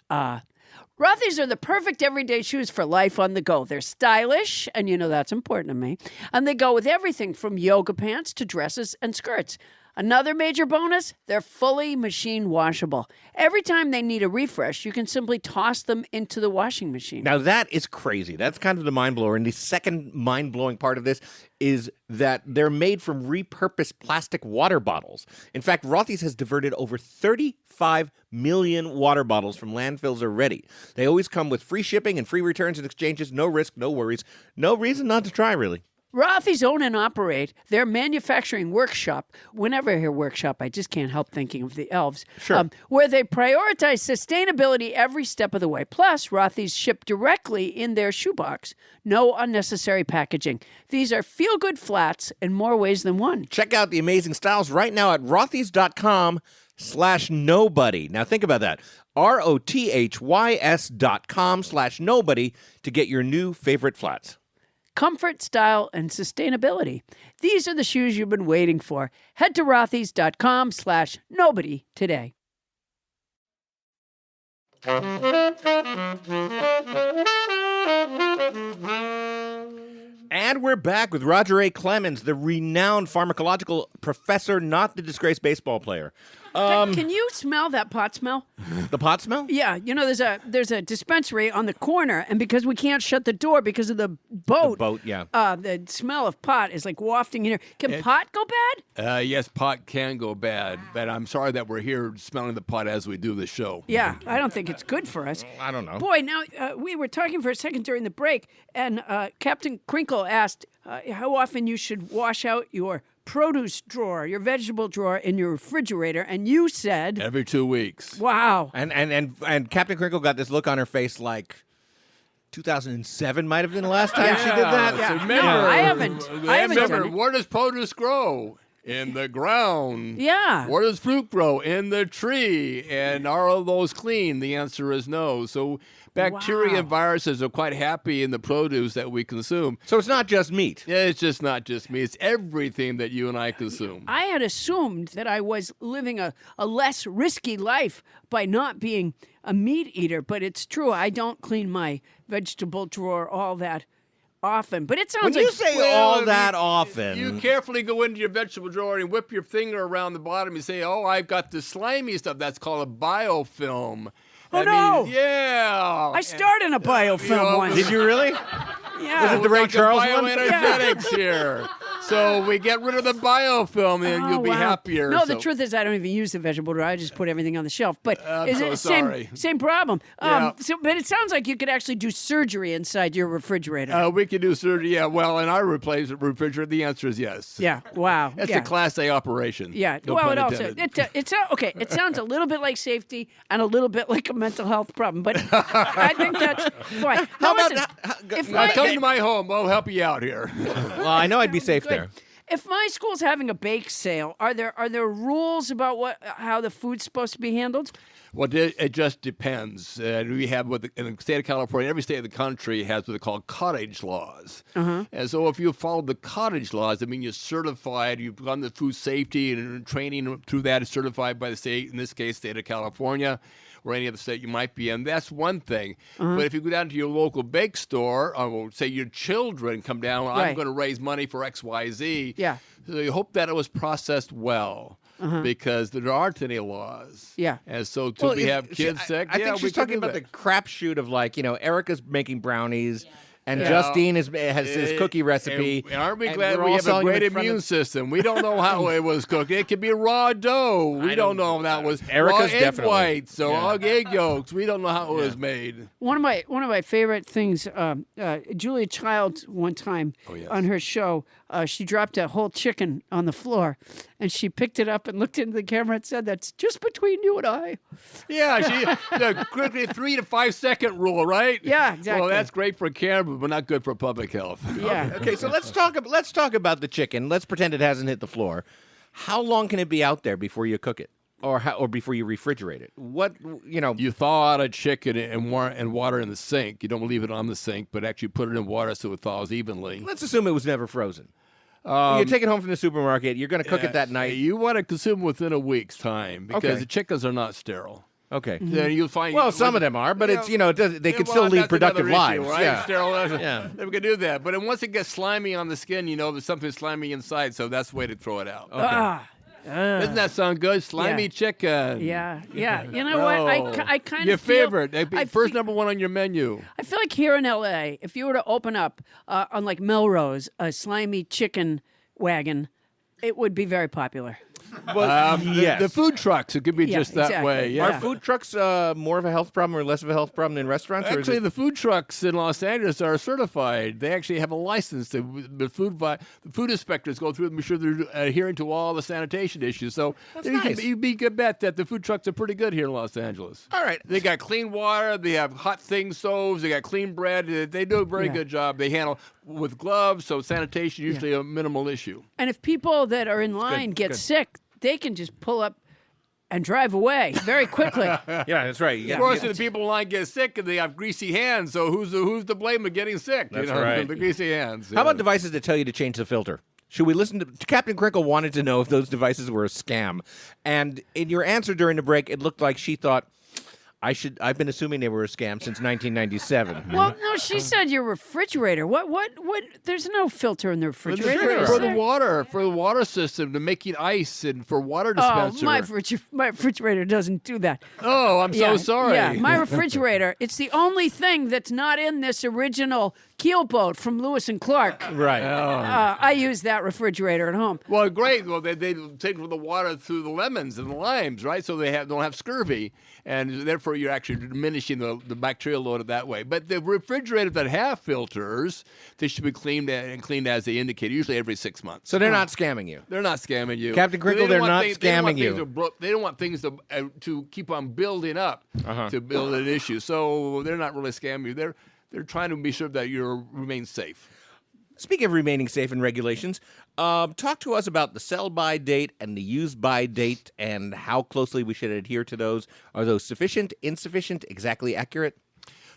Rothy's are the perfect everyday shoes for life on the go. They're stylish, and that's important to me. And they go with everything from yoga pants to dresses and skirts. Another major bonus, they're fully machine washable. Every time they need a refresh, you can simply toss them into the washing machine. Now, that is crazy. That's kind of the mind blower. And the second mind blowing part of this is that they're made from repurposed plastic water bottles. In fact, Rothy's has diverted over 35 million water bottles from landfills already. They always come with free shipping and free returns and exchanges. No risk, no worries. No reason not to try, really. Rothy's own and operate their manufacturing workshop. Whenever I hear workshop, I just can't help thinking of the elves. Sure. Where they prioritize sustainability every step of the way. Plus, Rothy's ship directly in their shoebox. No unnecessary packaging. These are feel-good flats in more ways than one. Check out the amazing styles right now at rothys.com/nobody. Now think about that. ROTHYS.com/nobody to get your new favorite flats. Comfort, style, and sustainability. These are the shoes you've been waiting for. Head to rothys.com/nobody today. And we're back with Roger A. Clemens, the renowned pharmacological professor, not the disgraced baseball player. Can you smell that pot smell? The pot smell? Yeah, you know, there's a dispensary on the corner, and because we can't shut the door because of the boat, yeah. The smell of pot is like wafting in here. Can pot go bad? Yes, pot can go bad, but I'm sorry that we're here smelling the pot as we do the show. Yeah, I don't think it's good for us. I don't know. Boy, now we were talking for a second during the break, and Captain Crinkle asked how often you should wash out your produce drawer, your vegetable drawer in your refrigerator, and you said Every 2 weeks. wow. And Captain Crinkle got this look on her face like 2007 might have been the last time she did that. Yeah. Remember, No, I haven't Remember, done it. where does produce grow? In the ground. Yeah. Where does fruit grow? In the tree. And are all those clean? The answer is no. So bacteria and viruses are quite happy in the produce that we consume. So it's not just meat. Yeah, it's just not just me. It's everything that you and I consume. I had assumed that I was living a less risky life by not being a meat eater, but it's true. I don't clean my vegetable drawer all that often. But it sounds When like you say all that often, You carefully go into your vegetable drawer and whip your finger around the bottom and say, oh, I've got the slimy stuff. That's called a biofilm. Oh, no. Yeah. I starred in a biofilm once. did you really? Yeah. Was it the Ray Charles one? Bioenergetics here. So we get rid of the biofilm and you'll be wow. happier. No, the So- truth is I don't even use the vegetable drawer. I just put everything on the shelf. But is so it sorry. same problem? Yeah. But it sounds like you could actually do surgery inside your refrigerator. We can do surgery. Yeah, well, in our refrigerator, the answer is yes. Yeah. Wow. That's yeah. a Class A operation. Yeah. No well, pun it also intended. it's okay. It sounds a little bit like safety and a little bit like a mental health problem, but I think that's fine. How Now, about listen, if Now my- come to my home. I'll help you out here. Well, I know I'd be safe there. If my school's having a bake sale, are there rules about how the food's supposed to be handled? Well, it just depends. We have in the state of California, every state of the country has what they call cottage laws. And so if you follow the cottage laws, I mean, you're certified, you've gone the food safety and training through that is certified by the state, in this case, state of California, or any other state you might be in. That's one thing. But if you go down to your local bake store, or say your children come down, I'm Right. going to raise money for XYZ. Yeah. So you hope that it was processed well. Because there aren't any laws. Yeah. And so till we have kids sick, I yeah, think we she's can talking do about the that. crapshoot of Erica's making brownies, and Yeah. Justine has his cookie recipe. And aren't we and glad we're we all have a selling them great in front immune of- system? We don't know how it was cooked. It could be raw dough. We don't know if that was Erica's raw egg definitely. whites or egg yolks. We don't know how it was made. One of my favorite things, Julia Childs one time yes. on her show, she dropped a whole chicken on the floor, and she picked it up and looked into the camera and said, "That's just between you and I." Yeah, the quickly 3 to 5 second rule, right? Yeah, exactly. Well, that's great for camera, but not good for public health. Yeah. Okay, so let's talk about the chicken. Let's pretend it hasn't hit the floor. How long can it be out there before you cook it, or before you refrigerate it? You thaw out a chicken and water in the sink. You don't leave it on the sink, but actually put it in water so it thaws evenly. Let's assume it was never frozen. You take it home from the supermarket. You're going to cook it that night. You want to consume within a week's time because Okay. the chickens are not sterile. Okay. Then you'll find. Well, some of them are, but it's they can still lead that's productive another lives. issue, right? Yeah. Sterile, Yeah. we can do that. But then once it gets slimy on the skin, there's something slimy inside, so that's the way to throw it out. Ah, Doesn't that sound good? Slimy Yeah. chicken. Yeah. You know what? I kind Your of feel, favorite. I First fe- number one on your menu. I feel like here in L.A., if you were to open up on like Melrose a slimy chicken wagon, it would be very popular. Yes. The food trucks, it could be Yeah, just that exactly. way. Yeah. Are food trucks more of a health problem or less of a health problem than restaurants? Or is Actually, it- the food trucks in Los Angeles are certified. They actually have a license. The food inspectors go through and be sure they're adhering to all the sanitation issues. So nice. you'd be good bet that the food trucks are pretty good here in Los Angeles. All right. They got clean water. They have hot thing stoves. They got clean bread. They do a very good job. They handle with gloves, so sanitation usually a minimal issue. And if people that are in line get sick, they can just pull up and drive away very quickly. Yeah, that's right. Of course, the people in line get sick and they have greasy hands. So who's to blame of getting sick? That's right. The greasy hands. How about devices that tell you to change the filter? Should we listen to Captain Crickle wanted to know if those devices were a scam. And in your answer during the break, it looked like she thought, I've been assuming they were a scam since 1997. Well, no, she said your refrigerator. What? There's no filter in the refrigerator. For is the there? water system to making ice and for water Oh, dispenser. my refrigerator doesn't do that. Oh, I'm so sorry. Yeah, my refrigerator. It's the only thing that's not in this original keelboat from Lewis and Clark. Right. I use that refrigerator at home. Well, great. Well, they take the water through the lemons and the limes, right? So they don't have scurvy, and therefore you're actually diminishing the bacterial load that way. But the refrigerators that have filters, they should be cleaned as they indicate, usually every 6 months. So they're not scamming you. They're not scamming you, Captain Crickle, They don't they're want not things- they don't want scamming things you. They don't want things to keep on building up to build an issue. So they're not really scamming you. They're trying to be sure that you remain safe. Speaking of remaining safe and regulations, talk to us about the sell-by date and the use-by date and how closely we should adhere to those. Are those sufficient, insufficient, exactly accurate?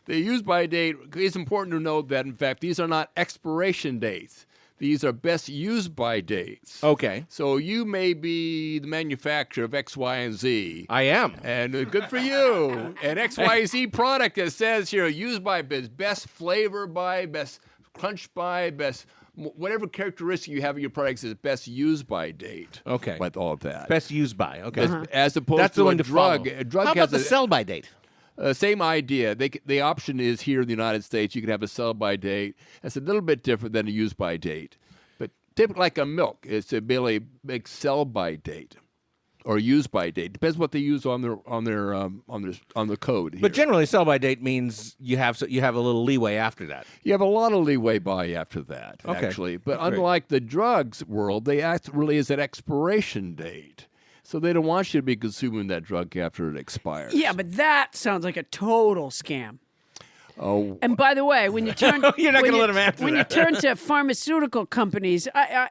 The use-by date, it's important to note that, in fact, these are not expiration dates. These are best use-by dates. Okay. So you may be the manufacturer of X, Y, and Z. I am. And good for you. An XYZ product that says here, use by best flavor by, best crunch by, best whatever characteristic you have of your product says best use by date. Okay. With all of that. Best use-by. Okay. As opposed That's to the one a to drug. follow. A drug How has about the sell-by date? Same idea. The option is here in the United States, you can have a sell-by date. That's a little bit different than a use-by date. But typically like a milk, it's a really big sell-by date or use-by date. Depends what they use on the code here. But generally, sell-by date means you have a little leeway after that. You have a lot of leeway by after that, Okay. actually. But Great. unlike the drugs world, they act really as an expiration date. So they don't want you to be consuming that drug after it expires. Yeah, but that sounds like a total scam. Oh, And by the way, when you turn, You're not when gonna you- let him answer When that. you turn to pharmaceutical companies, I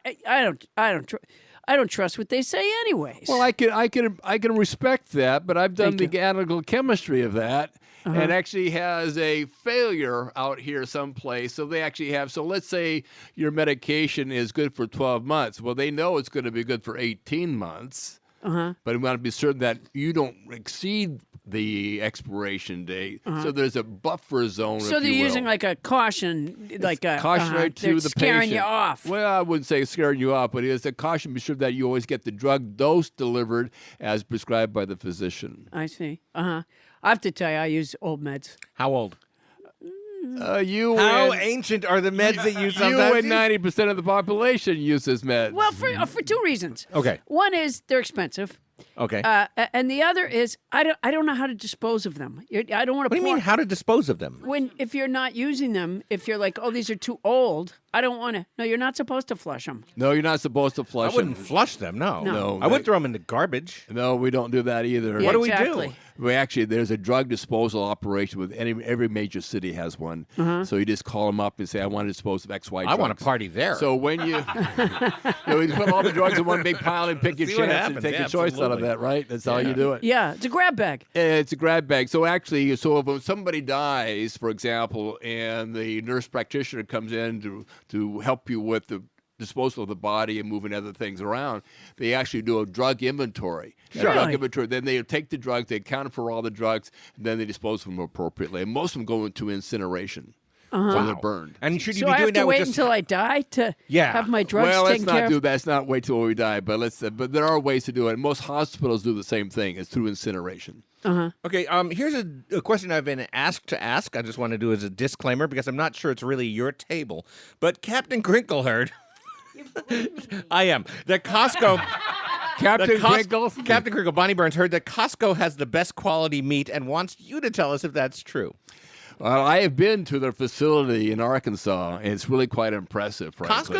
don't trust what they say, anyways. well, I can respect that, but I've done Thank the analytical chemistry of that, and actually has a failure out here someplace. So they actually have. So let's say your medication is good for 12 months. Well, they know it's going to be good for 18 months. But we want to be certain that you don't exceed the expiration date. So there's a buffer zone. So if they're you will. using like a caution, like a cautionary to they're the scaring patient. you off. Well, I wouldn't say scaring you off, but it is a caution. Be sure that you always get the drug dose delivered as prescribed by the physician. I see. I have to tell you, I use old meds. How old? You How and, ancient are the meds that you you sometimes and 90% of the population use this med. Well, for two reasons. Okay. One is they're expensive. Okay. And the other is I don't know how to dispose of them. I don't want to. What do you mean, how to dispose of them? If you're not using them, if you're like, oh, these are too old, I don't want to. No, you're not supposed to flush them. No, you're not supposed to I flush wouldn't them. flush them, no. No, I would throw them in the garbage. No, we don't do that either. Yeah, What do we do? exactly. We actually, there's a drug disposal operation with every major city has one. So you just call them up and say, I want to dispose of X, Y I drugs. want to party there. So when you put all the drugs in one big pile and pick your See what chance happens. and take Yeah, a choice out of absolutely. that, right? That's how you do it. Yeah, it's a grab bag. It's a grab bag. So actually, when somebody dies, for example, and the nurse practitioner comes in to help you with the disposal of the body and moving other things around, they actually do a drug inventory. Sure. A drug inventory. Then they take the drugs, they account for all the drugs, and then they dispose of them appropriately. And most of them go into incineration. so they're burned. And should you So be I doing have to that wait with just until I die to Yeah. have my drugs Well, let's taken not care do of? that. Let's not wait till we die. But there are ways to do it. Most hospitals do the same thing. It's through incineration. Okay, here's a question I've been asked to ask. I just want to do as a disclaimer because I'm not sure it's really your table. But Captain Crinkle heard. I am. That Costco. Captain Crinkle? Captain Crinkle, Bonnie Burns heard that Costco has the best quality meat and wants you to tell us if that's true. Well, I have been to their facility in Arkansas, and it's really quite impressive, frankly.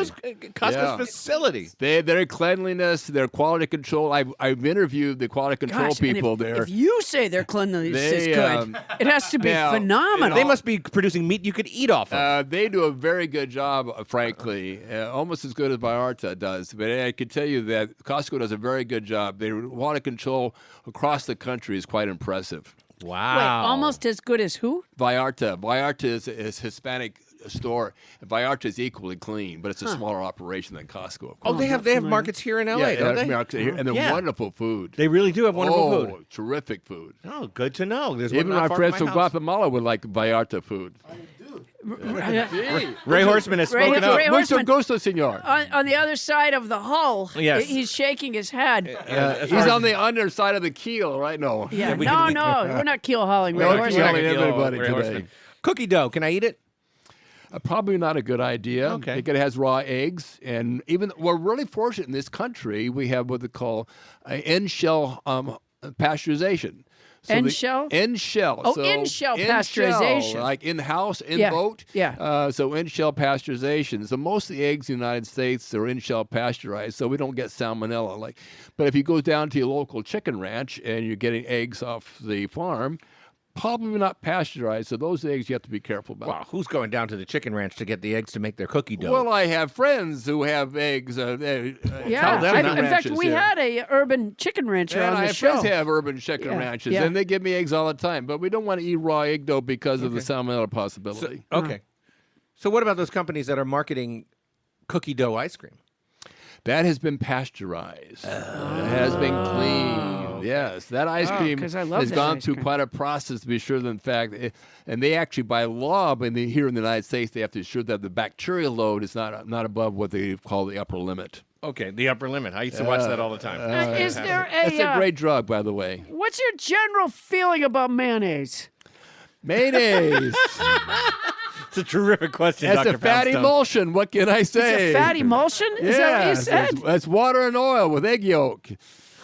Costco's facility. Their cleanliness, their quality control. I've interviewed the quality control Gosh, and people there. If you say their cleanliness is They, good, it has to be now, phenomenal. They must be producing meat you could eat off of. They do a very good job, frankly, almost as good as Vallarta does. But I can tell you that Costco does a very good job. Their quality control across the country is quite impressive. Wow. Wait, almost as good as who? Vallarta. Vallarta is Hispanic store. Vallarta is equally clean, but it's a smaller operation than Costco. Of Oh, course. they have markets here in LA, don't they? And they're Yeah. wonderful food. They really do have wonderful food. Terrific food. Oh, good to know. There's Even one not my far friends from from my house. Guatemala would like Vallarta food. Ray Horseman has spoken up. Ray Mucho Horseman. gusto, senor. On the other side of the hull, Yes. he's shaking his head. As He's far on the underside of the keel, right? No. Yeah, we no, can- no, we're not keel hauling. Ray No, Horseman. keel- Ray everybody Ray today. Horseman. Cookie dough. Can I eat it? Probably not a good idea. Okay. Because it has raw eggs, and even we're really fortunate in this country. We have what they call end-shell pasteurization. End shell? End shell. Oh, in-shell pasteurization. Like in-house, Yeah, in-boat. yeah. So in-shell pasteurization. So most of the eggs in the United States are in-shell pasteurized, so we don't get salmonella. But if you go down to your local chicken ranch and you're getting eggs off the farm, probably not pasteurized. So those eggs you have to be careful about. Wow, who's going down to the chicken ranch to get the eggs to make their cookie dough? Well, I have friends who have eggs. Yeah, Tell them in not fact, ranches we here. had a urban chicken rancher And on I the have show. friends who have urban chicken Yeah, ranches, yeah. and they give me eggs all the time. But we don't want to eat raw egg dough because of the salmonella possibility. okay. So what about those companies that are marketing cookie dough ice cream? That has been pasteurized. It has been cleaned. Yes, that ice cream 'cause I love has that gone ice through cream. quite a process to be sure that, in fact, and they actually, by law, here in the United States, they have to ensure that the bacterial load is not above what they call the upper limit. Okay, the upper limit. I used to watch that all the time. Is there That's a great drug, by the way. What's your general feeling about mayonnaise? Mayonnaise. It's a terrific question, That's Dr. a fat Poundstone. emulsion. What can I say? It's a fat emulsion? Is that what you said? It's water and oil with egg yolk.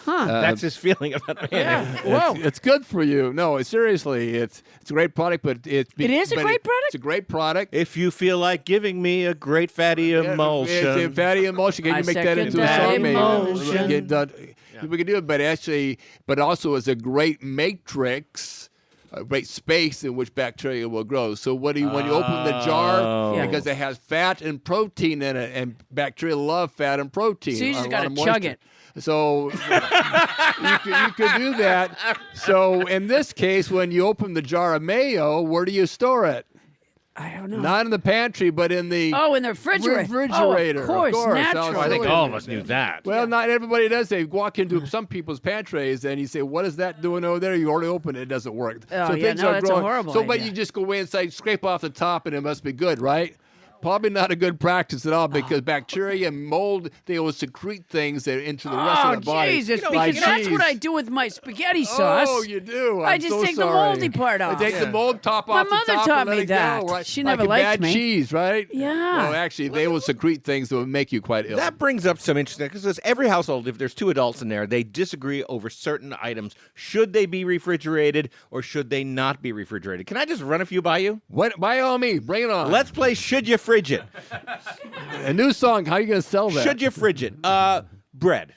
That's his feeling about mayonnaise. Whoa. It's good for you. No, seriously, it's a great product, but It is a great product? It's a great product. If you feel like giving me a great fatty emulsion. It's a fatty emulsion. Can I you make that second into a that song? Maybe? emulsion. We can do it, but also it's a great matrix. A great space in which bacteria will grow. So when you open the jar, Yeah. because it has fat and protein in it, and bacteria love fat and protein. So you just a lot gotta of chug moisture. it. So you could do that. So in this case, when you open the jar of mayo, where do you store it? I don't know. Not in the pantry, but in the Oh, in the refrigerator. refrigerator. Oh, of course, naturally. I think all of us knew that. Well, not everybody does. They walk into some people's pantries and you say, "What is that doing over there?" You already opened it; it doesn't work. Oh, so yeah, things no, are that's a growing. horrible So, but idea. you just go inside, scrape off the top, and it must be good, right? Probably not a good practice at all because bacteria and mold, they will secrete things that into the rest Oh, of the body. Jesus. Like Because that's what cheese. I do with my spaghetti sauce. Oh, you do. I I'm just so take the sorry. moldy part off. I take the mold top My off the mother top taught and let me it go, that. right? She Like never a liked bad me. cheese, right? Yeah. Well, actually, they will secrete things that will make you quite ill. That brings up some interesting, because every household, if there's two adults in there, they disagree over certain items. Should they be refrigerated or should they not be refrigerated? Can I just run a few by you? What? By all means, bring it on. Let's play Should You Fridge It? A new song. How are you going to sell that? Should you fridge it? Bread.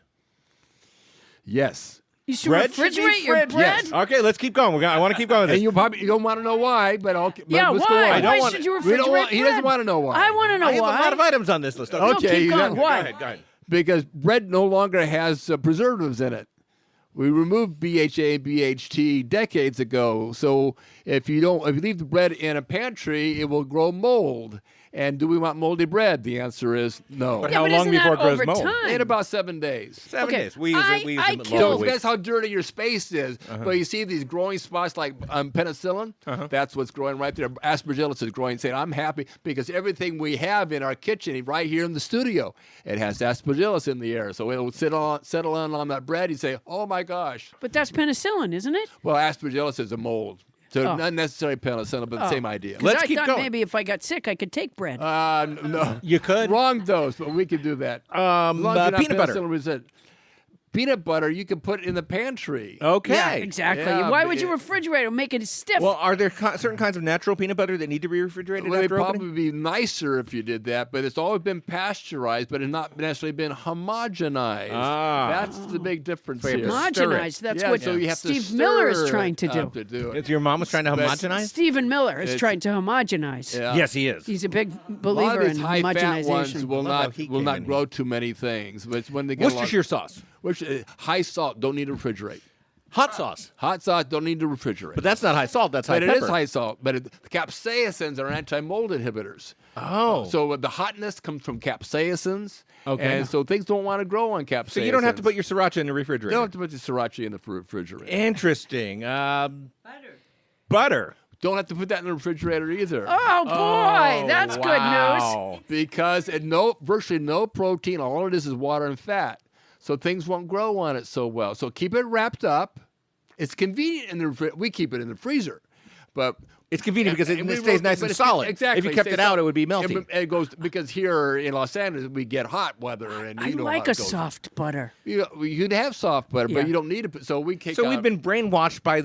Yes. You should Bread should be refrigerate your fridged. bread? Yes. Okay, let's keep going. I want to keep going with And this. you don't want to know why, but I'll. Yeah, let's go why? on. I don't Why want- should you refrigerate We don't want, he doesn't bread? want to know why. I want to know I have why. a lot of items on this list. No, Okay, keep you going. got- Why? Go ahead. Because bread no longer has preservatives in it. We removed BHA and BHT decades ago. So if you leave the bread in a pantry, it will grow mold. And do we want moldy bread? The answer is no. But Yeah, how but long isn't before it that grows over mold? time? In about 7 days. 7 Okay, days. We use I it killed- locally. So that's how dirty your space is. But you see these growing spots like penicillin? That's what's growing right there. Aspergillus is growing. Saying, I'm happy because everything we have in our kitchen right here in the studio, it has aspergillus in the air. So it'll settle on that bread. You say, oh my gosh. But that's penicillin, isn't it? Well, aspergillus is a mold. So not necessarily penicillin, but the same idea. Let's I keep thought going. maybe if I got sick, I could take bread. No. You could. Wrong dose, but we could do that. As long as you're not peanut butter. penicillin resistant. Peanut butter, you can put in the pantry. Okay. Yeah, exactly. Yeah, Why but would you refrigerate it? Make it stiff. Well, are there certain kinds of natural peanut butter that need to be refrigerated Well, it'd after opening? probably be nicer if you did that, but it's always been pasteurized, but it's not necessarily been homogenized. That's the big difference So you here. have to stir it. Homogenized. That's Yeah, what so you have to Steve Miller is stir trying to it do. up to do it. Your mom was trying to But- homogenize? Stephen Miller is It's- trying to homogenize. Yeah. Yes, he is. He's a big A lot believer of in these high-fat ones homogenization. will Love how not he will came not in grow too many things, but it's when they get Worcestershire sauce. high salt don't need to refrigerate. Hot sauce. Hot sauce don't need to refrigerate. But that's not high salt. That's high But pepper. it is high salt. But the capsaicins are anti-mold inhibitors. Oh. So the hotness comes from capsaicins. Okay. And so things don't want to grow on capsaicins. So you don't have to put your sriracha in the refrigerator. You don't have to put the sriracha in the refrigerator. Interesting. Butter. Don't have to put that in the refrigerator either. Oh boy, that's good news. Wow. Because virtually no protein. All it is water and fat. So things won't grow on it so well. So keep it wrapped up. It's convenient in the refrigerator. We keep it in the freezer. But It's convenient because it we stays nice but and it's- solid. Exactly. If you kept stays it out, solid. it would be melty. It goes because here in Los Angeles we get hot weather, and I you know like how a it goes. soft butter. You'd have soft butter, Yeah. but you don't need it. So we kick So out. we've been brainwashed by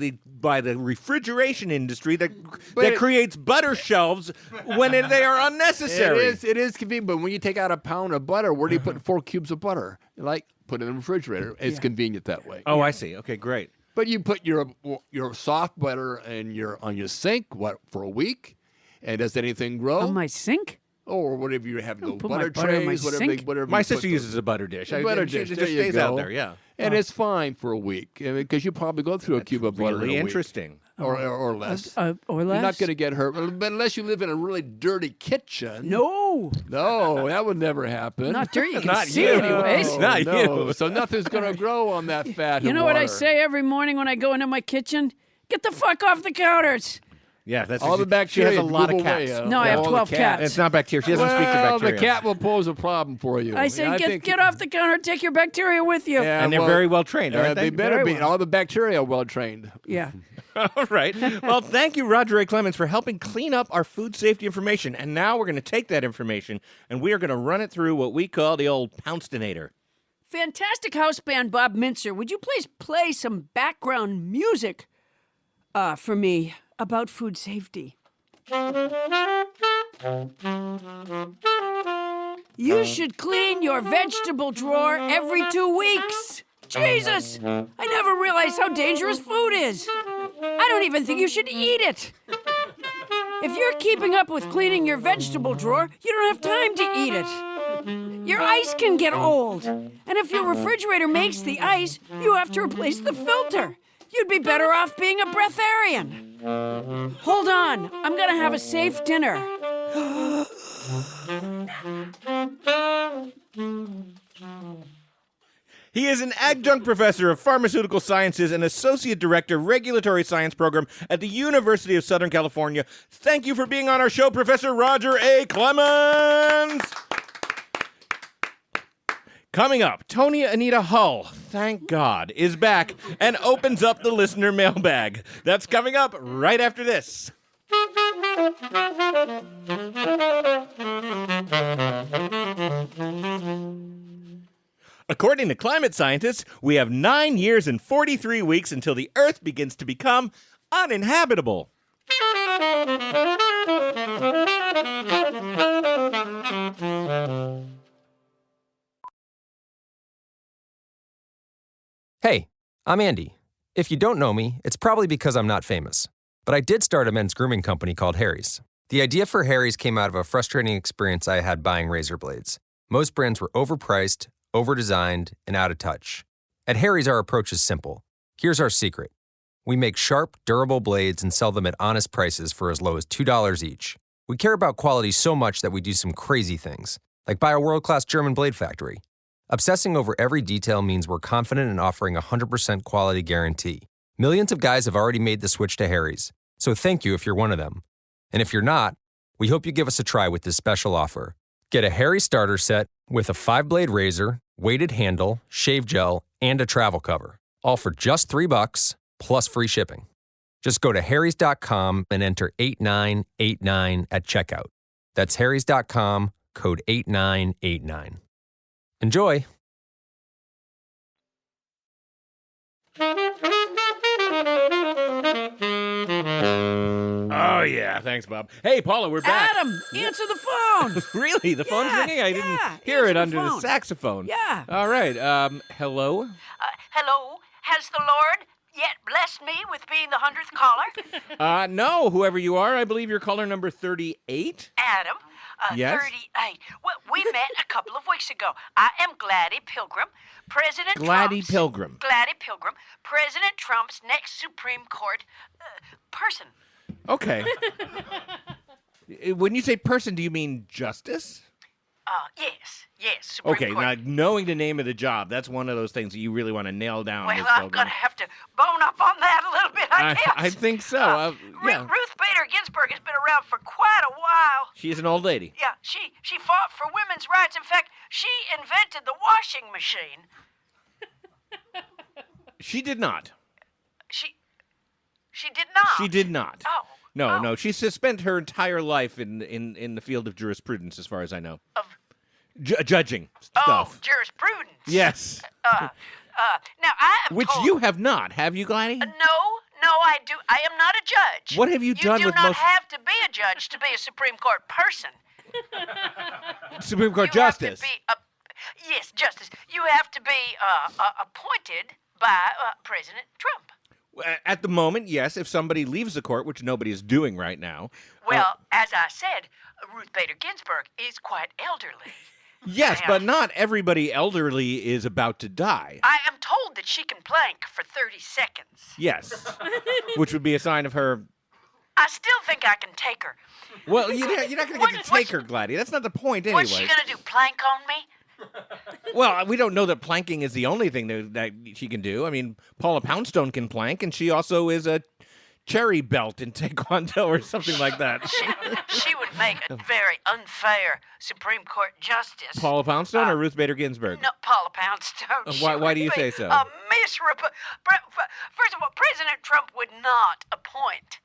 the refrigeration industry that But it- creates butter shelves when they are unnecessary. It is convenient, but when you take out a pound of butter, where do you put 4 cubes of butter? Like put it in the refrigerator. It's convenient that way. Oh, I see. Okay, great. But you put your soft butter on your sink for a week, and does anything grow? On my sink? Or whatever you have those put my butter butter in my trays, whatever. sink. Whatever My you sister put uses a butter dish. a butter It dish. just There you stays out go. there, yeah. And it's fine for a week because you probably go through a cube of butter in Really a week. interesting. Or less. Or less? You're not going to get hurt, but unless you live in a really dirty kitchen. No, No, that would never happen. not dirty. You can Not see you. anyways. Not no. you. So nothing's going to grow on that fat. You and know what I water. say every morning when I go into my kitchen? Get the fuck off the counters. Yeah, that's All the She bacteria has a lot of move away, cats. No, I have all the 12 cats. It's not bacteria. She doesn't speak to Well, bacteria. the cat will pose a problem for you. I say, I get think- off the counter, take your bacteria with you. Yeah, And they're very well trained, aren't They they? better Very be. well. All the bacteria are well trained. Yeah. All right. Well, thank you, Roger A. Clemens, for helping clean up our food safety information. And now we're going to take that information and we are going to run it through what we call the old Poundstonator. Fantastic house band, Bob Mintzer. Would you please play some background music for me about food safety? You should clean your vegetable drawer every 2 weeks. Jesus! I never realized how dangerous food is. I don't even think you should eat it. If you're keeping up with cleaning your vegetable drawer, you don't have time to eat it. Your ice can get old. And if your refrigerator makes the ice, you have to replace the filter. You'd be better off being a breatharian. Hold on, I'm gonna have a safe dinner. He is an adjunct professor of pharmaceutical sciences and associate director, regulatory science program at the University of Southern California. Thank you for being on our show, Professor Roger A. Clemens. Coming up, Tony Anita Hull, thank God, is back and opens up the listener mailbag. That's coming up right after this. According to climate scientists, we have 9 years and 43 weeks until the Earth begins to become uninhabitable. Hey, I'm Andy. If you don't know me, it's probably because I'm not famous. But I did start a men's grooming company called Harry's. The idea for Harry's came out of a frustrating experience I had buying razor blades. Most brands were overpriced, overdesigned, and out of touch. At Harry's, our approach is simple. Here's our secret. We make sharp, durable blades and sell them at honest prices for as low as $2 each. We care about quality so much that we do some crazy things, like buy a world-class German blade factory. Obsessing over every detail means we're confident in offering a 100% quality guarantee. Millions of guys have already made the switch to Harry's, so thank you if you're one of them. And if you're not, we hope you give us a try with this special offer. Get a Harry starter set with a 5-blade razor, weighted handle, shave gel, and a travel cover, all for just $3 plus free shipping. Just go to harrys.com and enter 8989 at checkout. That's harrys.com, code 8989. Enjoy! Oh, yeah. Thanks, Bob. Hey, Paula, we're back. Adam, answer the phone. Really? The phone's Yeah, ringing? I didn't yeah, hear it answer the under the phone. saxophone. Yeah. All right. Hello? Hello, has the Lord yet blessed me with being the 100th caller? No, whoever you are, I believe you're caller number 38. Adam, Yes? 38. Well, we met a couple of weeks ago. I am Gladdy Pilgrim, President Gladdy Trump's... Pilgrim. Gladdy Pilgrim, President Trump's next Supreme Court person. Okay. When you say person, do you mean justice? Yes, Supreme Okay, Court. now knowing the name of the job, that's one of those things that you really want to nail down. Well, Ms. I'm Pilgrim. going to have to bone up on that a little bit, I guess. I think so. Yeah. Ruth Bader Ginsburg has been around for quite a while. She is an old lady. Yeah, she fought for women's rights. In fact, she invented the washing machine. She did not. She did not. She did not. Oh. No. She spent her entire life in the field of jurisprudence, as far as I know. Of Judging oh, stuff. jurisprudence. Yes. Now I am Which told, you have not, have you, Gladys? No, I do. I am not a judge. What have you done You with do not most- have to be a judge to be a Supreme Court person. Supreme Court You have Justice. to be yes, justice. You have to be appointed by President Trump. At the moment, yes. If somebody leaves the court, which nobody is doing right now. Well, as I said, Ruth Bader Ginsburg is quite elderly. Yes, Yeah. but not everybody elderly is about to die. I am told that she can plank for 30 seconds. Yes. Which would be a sign of her. I still think I can take her. Well, you're not going to get to take her, Gladys. That's not the point anyway. What's she going to do, plank on me? Well, we don't know that planking is the only thing that she can do. I mean, Paula Poundstone can plank, and she also is a cherry belt in Taekwondo or something like that. She would make a very unfair Supreme Court justice. Paula Poundstone or Ruth Bader Ginsburg? No, Paula Poundstone. She Why would do you be say so? A miserable. First of all, President Trump would not appoint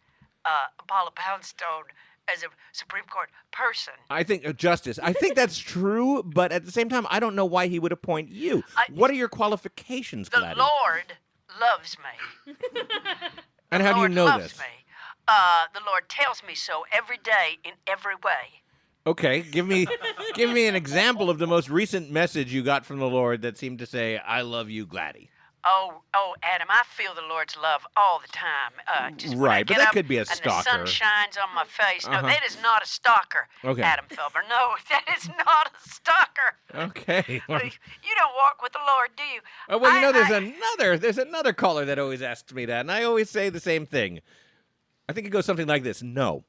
Paula Poundstone as a Supreme Court person. I think justice. I think that's true, but at the same time, I don't know why he would appoint you. What are your qualifications, The Gladys? Lord loves me. And how do you Lord know loves this? me. The Lord tells me so every day in every way. Okay, give me an example of the most recent message you got from the Lord that seemed to say, "I love you, Gladys." Oh, Adam, I feel the Lord's love all the time. Just when I Right, but get that up could be a and stalker. the sun shines on my face. No, Uh-huh. that is not a stalker, Okay. Adam Felber. No, that is not a stalker. Okay. You don't walk with the Lord, do you? Well, you know, I- there's another caller that always asks me that, and I always say the same thing. I think it goes something like this: No.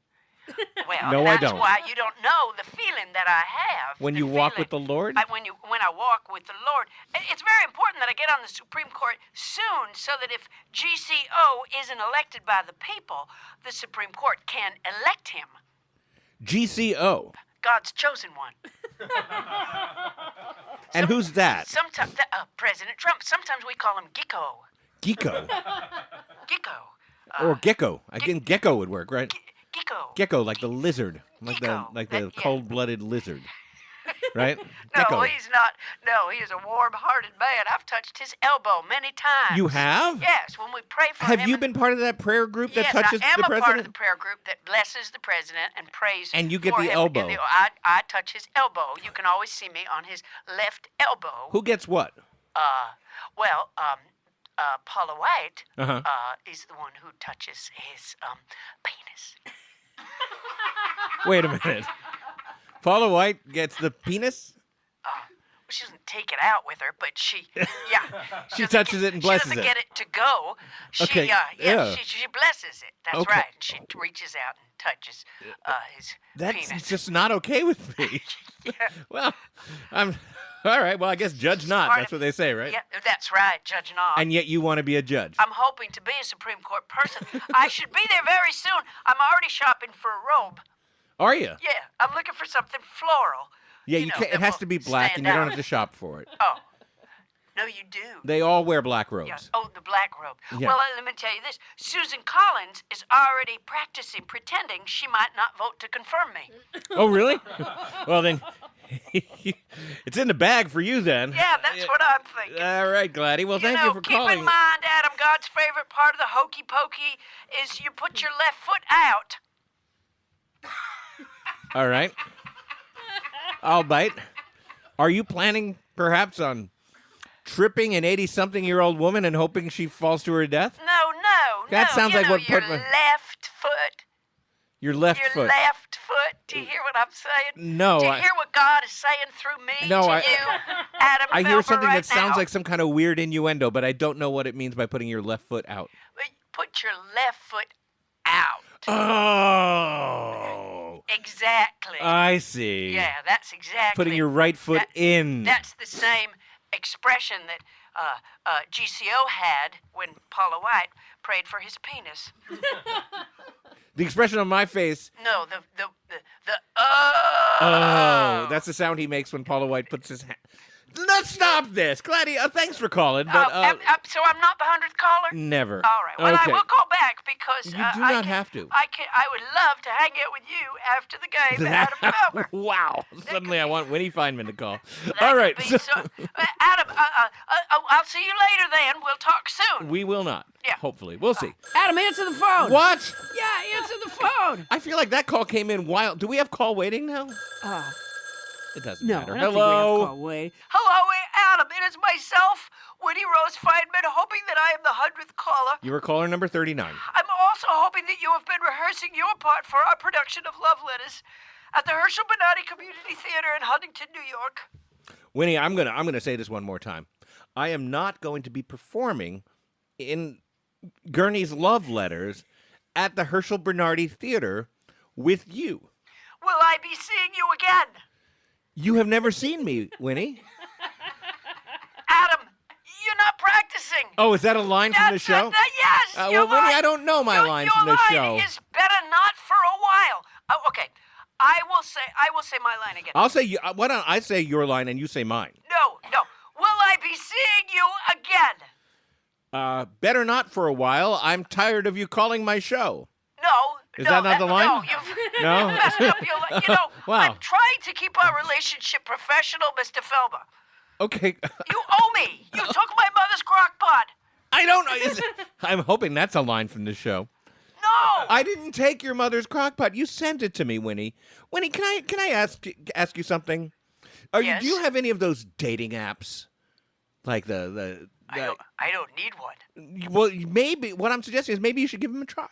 Well, No, I that's don't. why you don't know the feeling that I have. When the you walk feeling- with the Lord? When I walk with the Lord. It's very important that I get on the Supreme Court soon so that if GCO isn't elected by the people, the Supreme Court can elect him. GCO. God's chosen one. And who's that? Sometimes, President Trump. Sometimes we call him Gecko. Gecko. Gecko. Or gecko. I think gecko would work, right? Gecko. Gecko, like the lizard. Gecko. Like the Yeah. cold-blooded lizard. Right? No, Gecko. he's not. No, he is a warm-hearted man. I've touched his elbow many times. You have? Yes, when we pray for him. Have you been part of that prayer group that Yes, touches I am the a part of president? the prayer group that blesses the president and prays. And you get for the him elbow. I touch his elbow. You can always see me on his left elbow. Who gets what? Paula White Uh-huh. is the one who touches his penis. Wait a minute. Paula White gets the penis? She doesn't take it out with her, but she She doesn't touches it and blesses She doesn't it. get it to go. She, Okay, yeah. she blesses it. That's Okay. right. And she reaches out and touches his That's penis. just not okay with me. Yeah. Well, I'm all right. Well, I guess judge not. Part That's of- what they say, right? Yeah, that's right, Judge Knob. And yet you want to be a judge. I'm hoping to be a Supreme Court person. I should be there very soon. I'm already shopping for a robe. Are you? Yeah, I'm looking for something floral. Yeah, you you know, can't. It that has will to be black, stand and you don't out. have to shop for it. Oh, no, you do. They all wear black robes. Yeah. Oh, the black robe. Yeah. Well, let me tell you this. Susan Collins is already practicing pretending she might not vote to confirm me. Oh, really? Well, then, it's in the bag for you then. Yeah, that's what I'm thinking. All right, Gladdy. Well, thank you for keep calling. in mind, Adam, God's favorite part of the hokey pokey is you put your left foot out. All right. I'll bite. Are you planning, perhaps, on tripping an 80-something-year-old woman and hoping she falls to her death? No. That sounds like what your put my- left foot. Your left Your foot. left foot. Do you hear what I'm saying? No, Do you I- hear what God is saying through me No, to I- you, Adam I hear Felber, something right that sounds now? like some kind of weird innuendo, but I don't know what it means by putting your left foot out. Put your left foot out. Oh. Exactly. I see. Yeah, that's exactly. Putting your right foot that- in. That's the same expression that GCO had when Paula White prayed for his penis. The expression on my face. No, the Oh, that's the sound he makes when Paula White puts his hand. Let's stop this. Gladdy, thanks for calling, but so I'm not the 100th caller? never. All right. Well, Okay. I will call back because You do not have to. I would love to hang out with you after the game, Adam Felber. Wow. Suddenly I want Winnie Feynman to call. That All could right. be So Adam, I'll see you later then. We'll talk soon. we will not. Yeah. Hopefully. We'll see. Adam, answer the phone. What? Yeah, answer the phone. I feel like that call came in wild. Do we have call waiting now? It doesn't No, matter. I don't Hello. think we have call wait. Hello, Adam. It is myself, Woody Rose Feynman, hoping that I am the 100th caller. You were caller number 39. I'm also hoping that you have been rehearsing your part for our production of Love Letters at the Herschel Bernardi Community Theater in Huntington, New York. Winnie, I'm gonna say this one more time. I am not going to be performing in Gurney's Love Letters at the Herschel Bernardi Theater with you. Will I be seeing you again? You have never seen me, Winnie. Adam, you're not practicing. Oh, is that a line from the show? Yes. your Well, Winnie, line- I don't know my your, lines your from the line show. is better not for a while. Oh, okay. I will say my line again. I'll say you. Why don't I say your line and you say mine? No. Will I be seeing you again? Better not for a while. I'm tired of you calling my show. No. Is that not the line? No, you've No? messed up your line. You know, Wow. I'm trying to keep our relationship professional, Mr. Felber. Okay. You owe me. You took my mother's crock pot. I don't know. I'm hoping that's a line from the show. No. I didn't take your mother's crock pot. You sent it to me, Winnie. Winnie, can I ask you something? Yes? Do you have any of those dating apps? Like the I don't need one. well, maybe what I'm suggesting is maybe you should give them a try.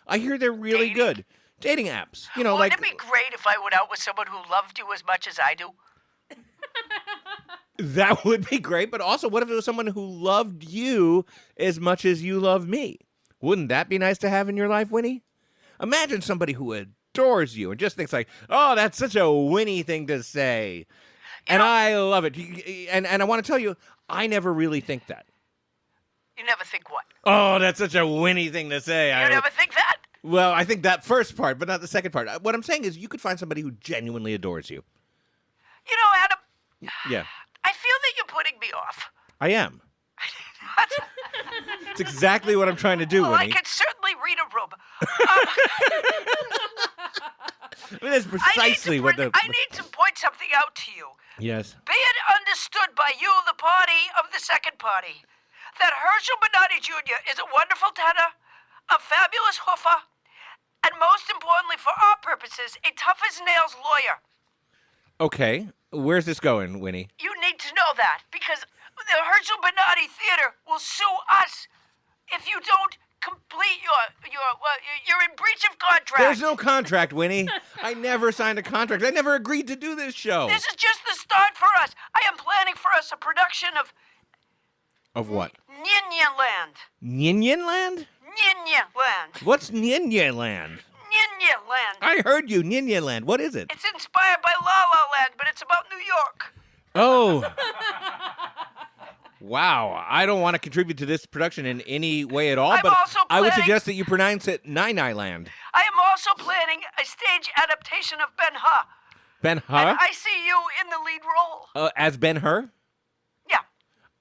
I hear they're really Dating? good. Dating apps. You know, Wouldn't like it be great if I went out with someone who loved you as much as I do? that would be great, but also what if it was someone who loved you as much as you love me? Wouldn't that be nice to have in your life, Winnie? Imagine somebody who adores you and just thinks like, "Oh, that's such a Winnie thing to say." And I love it. And I want to tell you, I never really think that. You never think what? Oh, that's such a Winnie thing to say. You never think that? Well, I think that first part, but not the second part. What I'm saying is you could find somebody who genuinely adores you. You know, Adam, Yeah, I feel that you're putting me off. I am. It's exactly what I'm trying to do, Well, I Winnie. can certainly read a room. I mean, that's precisely what the... I need to point something out to you. Yes. Be it understood by you, the party of the second party, that Herschel Bernardi Jr. is a wonderful tenor, a fabulous hoofer, and most importantly for our purposes, a tough-as-nails lawyer. Okay, where's this going, Winnie? You need to know that, because the Herschel Bernardi Theater will sue us if you don't complete you're in breach of contract. There's no contract, Winnie. I never signed a contract. I never agreed to do this show. This is just the start for us. I am planning for us a production of Of what? Ninya Land. Ninian Land? Ninya Land. What's Ninya Land? Ninya Land. I heard you, Ninya Land. What is it? It's inspired by La La Land, but it's about New York. Oh. Wow. I don't want to contribute to this production in any way at all, I'm but also I would planning- suggest that you pronounce it Nai Land. I am also planning a stage adaptation of Ben-Hur. Ben-Hur? And I see you in the lead role. As Ben-Hur? Yeah.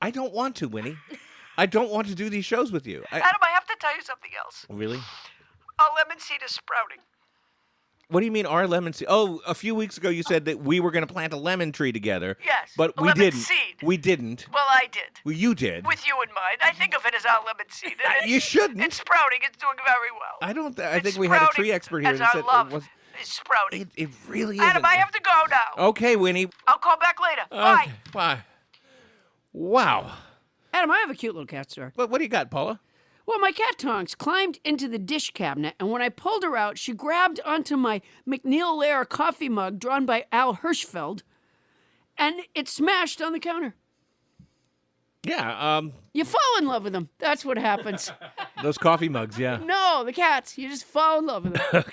I don't want to, Winnie. I don't want to do these shows with you. Adam, I have to tell you something else. Really? Our lemon seed is sprouting. What do you mean our lemon seed? Oh, a few weeks ago you said that we were going to plant a lemon tree together. Yes, But a we lemon didn't. seed. We didn't. Well, I did. Well, you did. With you in mind. I think of it as our lemon seed. And it's- You shouldn't. It's sprouting. It's doing very well. I think It's we had a sprouting tree expert here as that our said love it was. is sprouting. It really is. Adam, I have to go now. Okay, Winnie. I'll call back later. Bye. Okay, bye. Wow. Adam, I have a cute little cat story. What do you got, Paula? Well, my cat Tonks climbed into the dish cabinet, and when I pulled her out, she grabbed onto my McNeil Lair coffee mug drawn by Al Hirschfeld, and it smashed on the counter. Yeah, You fall in love with them. That's what happens. those coffee mugs, yeah. No, the cats. You just fall in love with them.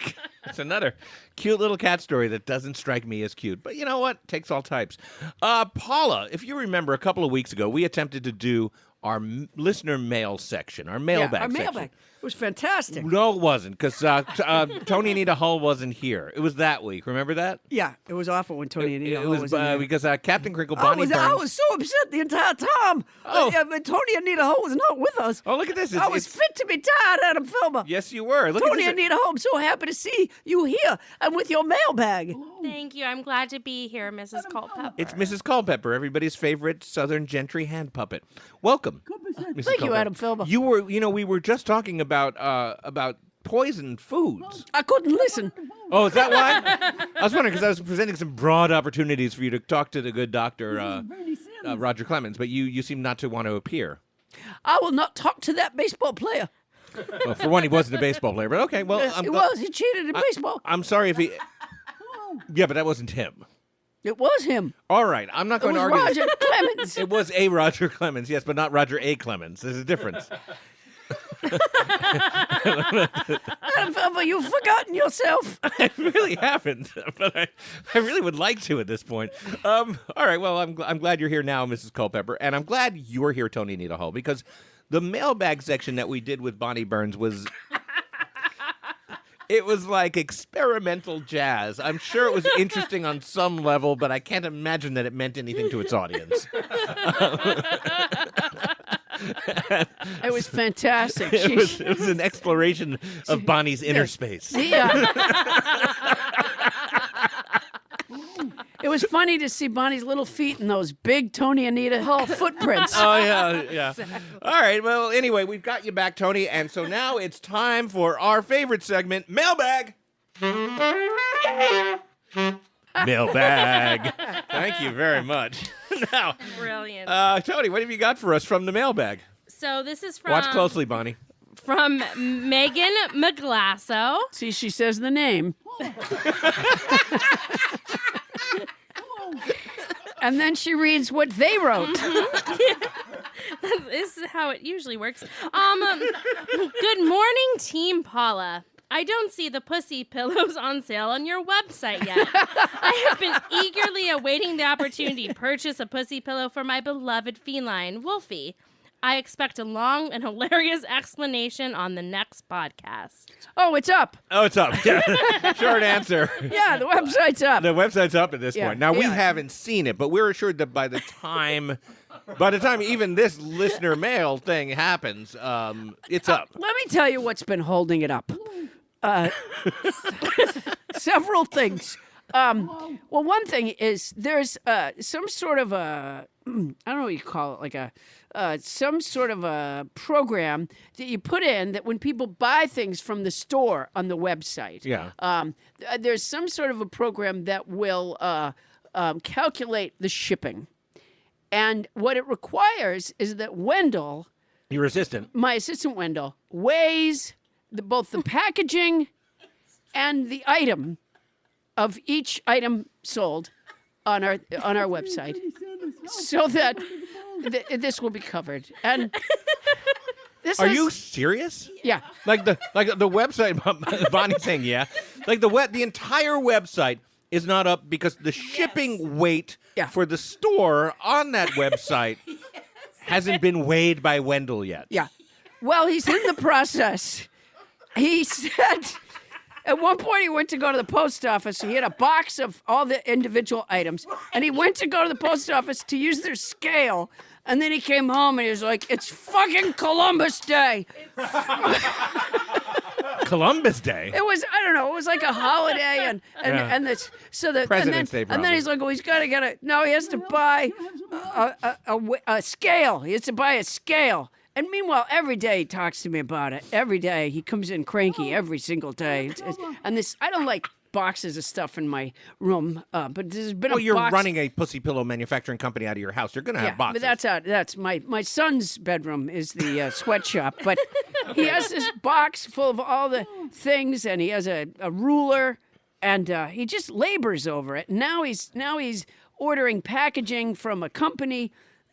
It's another cute little cat story that doesn't strike me as cute. But you know what? Takes all types. Paula, if you remember, a couple of weeks ago, we attempted to do our listener mail section, our mailbag our section. mailbag. It was fantastic. No, it wasn't, because Tony Anita Hull wasn't here. It was that week. Remember that? Yeah, it was awful when Tony and It Anita was was in there. because Captain Crinkle, I Bonnie was Burns. so upset the entire time. Oh. But Tony and Anita Hull was not with us. Oh, look at this. I was fit to be tired, Adam Filmer. Yes, you were. Look Tony at and this. Anita Hull, I'm so happy to see you here and with your mailbag. Thank you. I'm glad to be here, Mrs. Culpepper. It's Mrs. Culpepper, everybody's favorite Southern gentry hand puppet. Welcome, Mrs. Thank you, Culpepper. Adam Filmer. We were just talking about poisoned foods. I couldn't listen. Oh, is that why? I was wondering because I was presenting some broad opportunities for you to talk to the good doctor, Roger Clemens, but you seem not to want to appear. I will not talk to that baseball player. Well, for one, he wasn't a baseball player, but okay. Well, He was. He cheated in baseball. I'm sorry if he. Yeah, but that wasn't him. It was him. All right, I'm not It going was to argue. this. Roger Clemens. It was a Roger Clemens, yes, but not Roger A. Clemens. There's a difference. Adam Filmer, you've forgotten yourself. I really haven't, but I really would like to at this point. All right, well, I'm glad you're here now, Mrs. Culpepper, and I'm glad you're here, Tony Anita Hull, because the mailbag section that we did with Bonnie Burns was... It was like experimental jazz. I'm sure it was interesting on some level, but I can't imagine that it meant anything to its audience. It was fantastic. It was an exploration of Bonnie's inner space. It was funny to see Bonnie's little feet in those big Tony Anita Hull footprints. Oh, yeah. All right, well, anyway, we've got you back, Tony, and so now it's time for our favorite segment, Mailbag. Mailbag. Thank you very much. Now, Brilliant. Tony, what have you got for us from the mailbag? So this is from Watch closely, Bonnie. from Megan McGlasso. See, she says the name. And then she reads what they wrote. This is how it usually works. Good morning, Team Paula. I don't see the pussy pillows on sale on your website yet. I have been eagerly awaiting the opportunity to purchase a pussy pillow for my beloved feline, Wolfie. I expect a long and hilarious explanation on the next podcast. Oh, it's up. Oh, it's up. Yeah. Short answer. Yeah, the website's up. The website's up at this Yeah, point. Now, we yeah. haven't seen it, but we're assured that by the time even this listener mail thing happens, it's up. Let me tell you what's been holding it up. Several things. Well, one thing is there's some sort of a, I don't know what you call it, like some sort of a program that you put in that when people buy things from the store on the website, there's some sort of a program that will calculate the shipping. And what it requires is that Wendell, Your assistant. my assistant Wendell, weighs both the packaging and the item of each item sold on our website. so that this will be covered. And this Are is, you serious? Yeah. Like the website, Bonnie's saying, yeah. Like the entire website is not up because the shipping weight Yeah. for the store on that website hasn't been weighed by Wendell yet. Yeah. Well, he's in the process. He said at one point he went to go to the post office. He had a box of all the individual items, and he went to go to the post office to use their scale. And then he came home and he was like, "It's fucking Columbus Day." Columbus Day. It was, I don't know, it was like a holiday, and this, so the President's Day, and then probably. he's like, "Well, he's got to get a." No, he has to buy a scale. He has to buy a scale. And meanwhile, every day he talks to me about it. Every day he comes in cranky every single day. And this, I don't like boxes of stuff in my room, but there's been Well, a you're box. running a pussy pillow manufacturing company out of your house. You're going to have boxes. But that's my son's bedroom is the sweatshop. But he has this box full of all the things, and he has a ruler, and he just labors over it. Now he's ordering packaging from a company,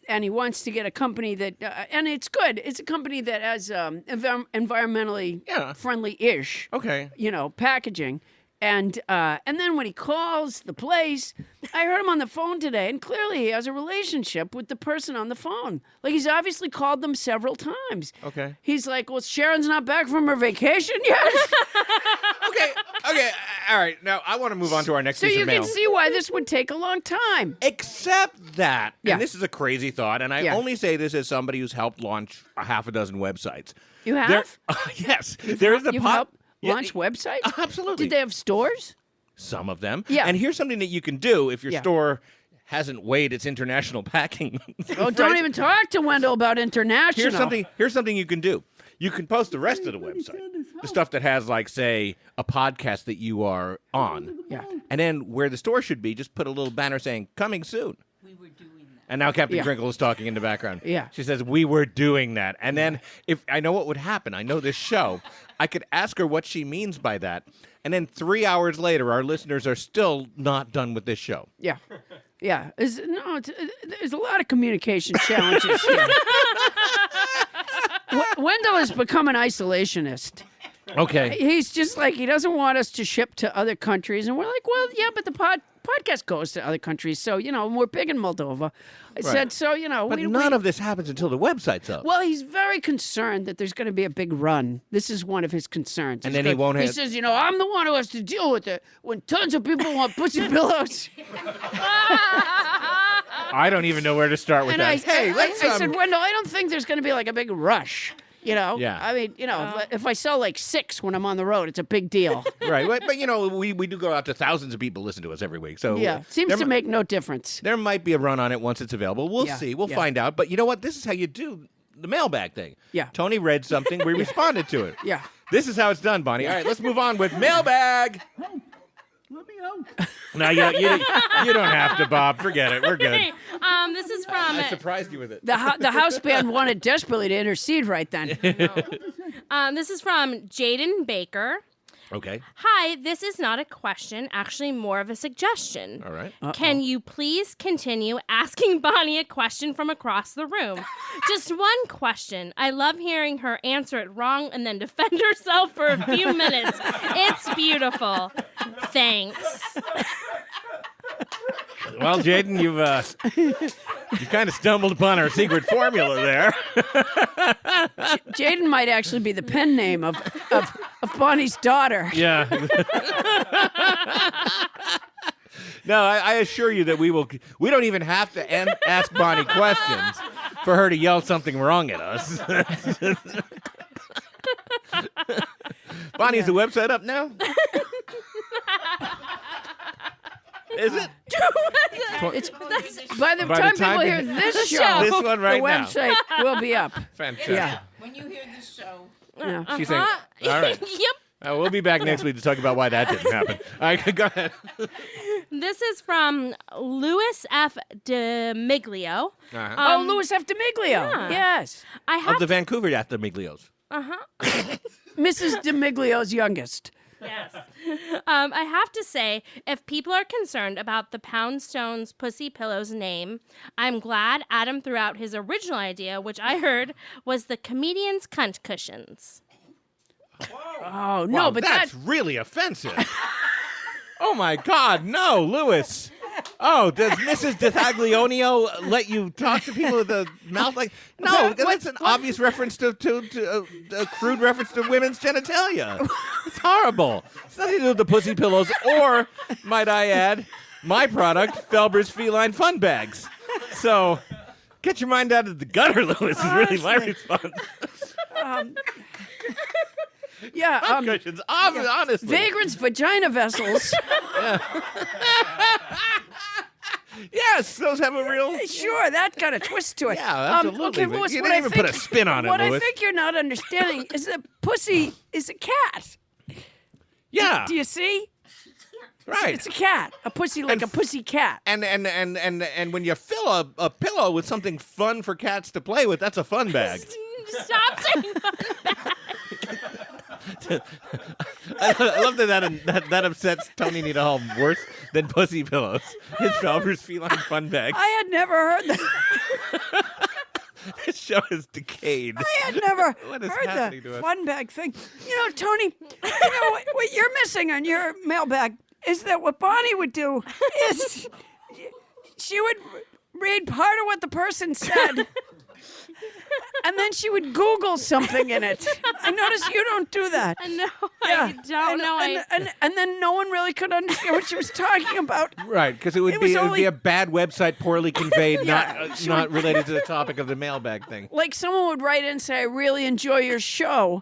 and he wants to get a company that, and it's good. It's a company that has environmentally friendly-ish, Okay. packaging. And then when he calls the place, I heard him on the phone today, and clearly he has a relationship with the person on the phone. Like, he's obviously called them several times. Okay. He's like, "Well, Sharon's not back from her vacation yet." Okay. All right. Now, I want to move on to our next So piece you of mail. can see why this would take a long time. Except that, Yeah. and this is a crazy thought, and I Yeah. only say this as somebody who's helped launch a half a dozen websites. You have? Yes. There is a You've pot. helped launch websites? Absolutely. Did they have stores? Some of them. Yeah. And here's something that you can do if your Yeah. store hasn't weighed its international packing. Oh, don't even talk to Wendell about international. Here's something you can do. You can post the rest of the website, the stuff that has, like, say, a podcast that you are on. Yeah. And then where the store should be, just put a little banner saying, "Coming soon." We were doing that. And now Captain Yeah. Crinkle is talking in the background. Yeah. She says, "We were doing that." And then if I know what would happen, I know this show, I could ask her what she means by that. And then 3 hours later, our listeners are still not done with this show. Yeah. Yeah. There's a lot of communication challenges here. Wendell has become an isolationist. Okay. He's just like, he doesn't want us to ship to other countries. And we're like, well, yeah, but the podcast goes to other countries. So, we're big in Moldova. I said, so, But none of this happens until the website's up. Well, he's very concerned that there's going to be a big run. This is one of his concerns. And He's then he won't He have- says, I'm the one who has to deal with it when tons of people want pussy pillows. I don't even know where to start with And that. I said, Wendell, I don't think there's going to be like a big rush. Yeah. I mean, if I sell like 6 when I'm on the road, it's a big deal. Right. But we do go out to thousands of people listen to us every week. So Yeah, seems there to mi- make no difference. There might be a run on it once it's available. We'll Yeah, see. We'll yeah. find out. But you know what? This is how you do the mailbag thing. Yeah. Tony read something. We responded to it. Yeah. This is how it's done, Bonnie. All right, let's move on with mailbag. Let me out. No, you don't have to, Bob. Forget it. We're good. This is from I surprised you with it. The house band wanted desperately to intercede right then. this is from Jaden Baker. Okay. Hi, this is not a question, actually more of a suggestion. All right. Can you please continue asking Bonnie a question from across the room? Just one question. I love hearing her answer it wrong and then defend herself for a few minutes. It's beautiful. Thanks. Well, Jaden, you kind of stumbled upon our secret formula there. Jaden might actually be the pen name of Bonnie's daughter. Yeah. No, I assure you that we don't even have to ask Bonnie questions for her to yell something wrong at us. Bonnie, is the website up now? Is it? It's, by the By the time time people you- hear this show, This one right the now. website will be up. Fantastic. Yeah. When you hear this show, Yeah. She's saying, all right. Yep. We'll be back next week to talk about why that didn't happen. All right, go ahead. This is from Louis F. DeMiglio. Oh, Louis F. DeMiglio. yeah. Yes. I have Of the Vancouver Athamiglios. Mrs. DeMiglio's youngest. Yes. I have to say, if people are concerned about the Poundstone's Pussy Pillows name, I'm glad Adam threw out his original idea, which I heard was the comedian's cunt cushions. Oh, no, Wow, but that's really offensive. Oh, my God. No, Lewis. Oh, does Mrs. DeThaglionio let you talk to people with a mouth like... No, that's an obvious reference to a crude reference to women's genitalia. It's horrible. It's nothing to do with the pussy pillows or, might I add, my product, Felber's Feline Fun Bags. So, get your mind out of the gutter, Lewis, is really my response. yeah, Cushions, honestly. vagrants' vagina vessels. Yes, those have a real... Sure, that got a twist to it. Yeah, absolutely. Okay, But Louis, you what didn't I even think, put a spin on it, What I Louis. think you're not understanding is that pussy is a cat. Yeah, Do you see? right. It's a cat. A pussy like a pussy cat. And when you fill a pillow with something fun for cats to play with, that's a fun bag. Stop saying I love that upsets Tony Needhall worse than pussy pillows. His Felber's Feline Fun Bag. I had never heard that. This show is decayed. I had never What is heard happening the to us? fun bag thing. You know, Tony, what you're missing on your mailbag is that what Bonnie would do is she would read part of what the person said. And then she would Google something in it. I noticed you don't do that. No, Yeah. I don't know. And then no one really could understand what she was talking about. Right, because it would was be only- a bad website, poorly conveyed, Yeah, not related to the topic of the mailbag thing. Like someone would write in and say, I really enjoy your show.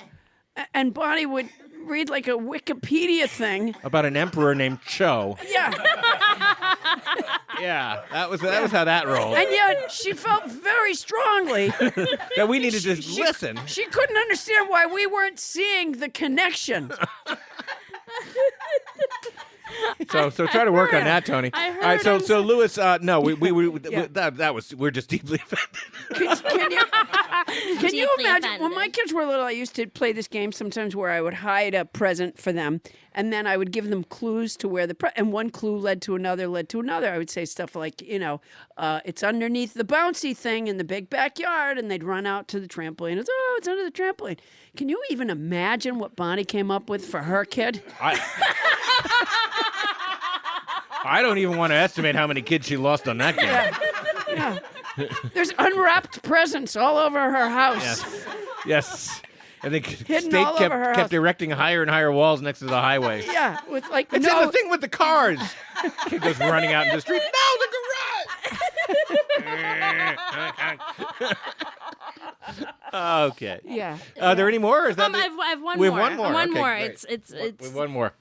And Bonnie would read like a Wikipedia thing. About an emperor named Cho. Yeah. Yeah, that was how that rolled. And yet she felt very strongly That we need to just listen. she couldn't understand why we weren't seeing the connection. So try to work on that, Tony. I All right, heard so Lewis, no, Yeah. we're just deeply offended. Can you Deeply imagine when my offended. kids were little? I used to play this game sometimes where I would hide a present for them, and then I would give them clues to where and one clue led to another. I would say stuff like, it's underneath the bouncy thing in the big backyard, and they'd run out to the trampoline. It's under the trampoline. Can you even imagine what Bonnie came up with for her kid? I don't even want to estimate how many kids she lost on that game. Yeah. There's unwrapped presents all over her house. Yes. I think Hidden state all over her house. kept erecting higher and higher walls next to the highway. Yeah, with like It's in the thing with the cars. Kid goes running out in the street. No, the garage. Okay. Yeah. Are there any more? Or is that I have one We more. have one more. One Okay, more. great. It's We have one more.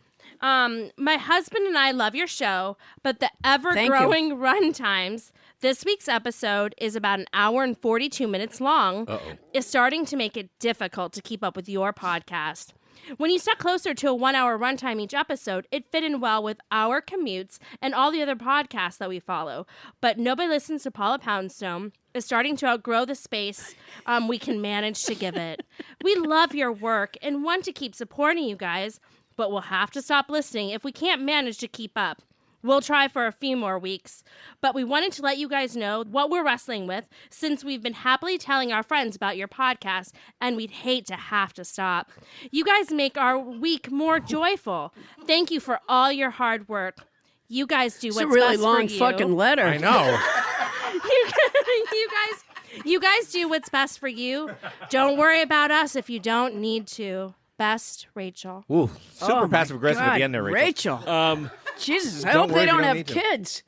My husband and I love your show, but the Thank you. ever-growing run times. This week's episode is about an hour and 42 minutes long. Is starting to make it difficult to keep up with your podcast. When you stuck closer to a 1 hour runtime each episode, it fit in well with our commutes and all the other podcasts that we follow. But nobody listens to Paula Poundstone. Is starting to outgrow the space we can manage to give it. We love your work and want to keep supporting you guys, but we'll have to stop listening if we can't manage to keep up. We'll try for a few more weeks, but we wanted to let you guys know what we're wrestling with since we've been happily telling our friends about your podcast, and we'd hate to have to stop. You guys make our week more joyful. Thank you for all your hard work. You guys do what's It's a really best long for you. fucking letter. I know. You guys do what's best for you. Don't worry about us if you don't need to. Best, Rachel. Ooh, super Oh, my passive aggressive at God, the end there, Rachel. Jesus, I Don't hope worry they if you don't don't have need to. kids.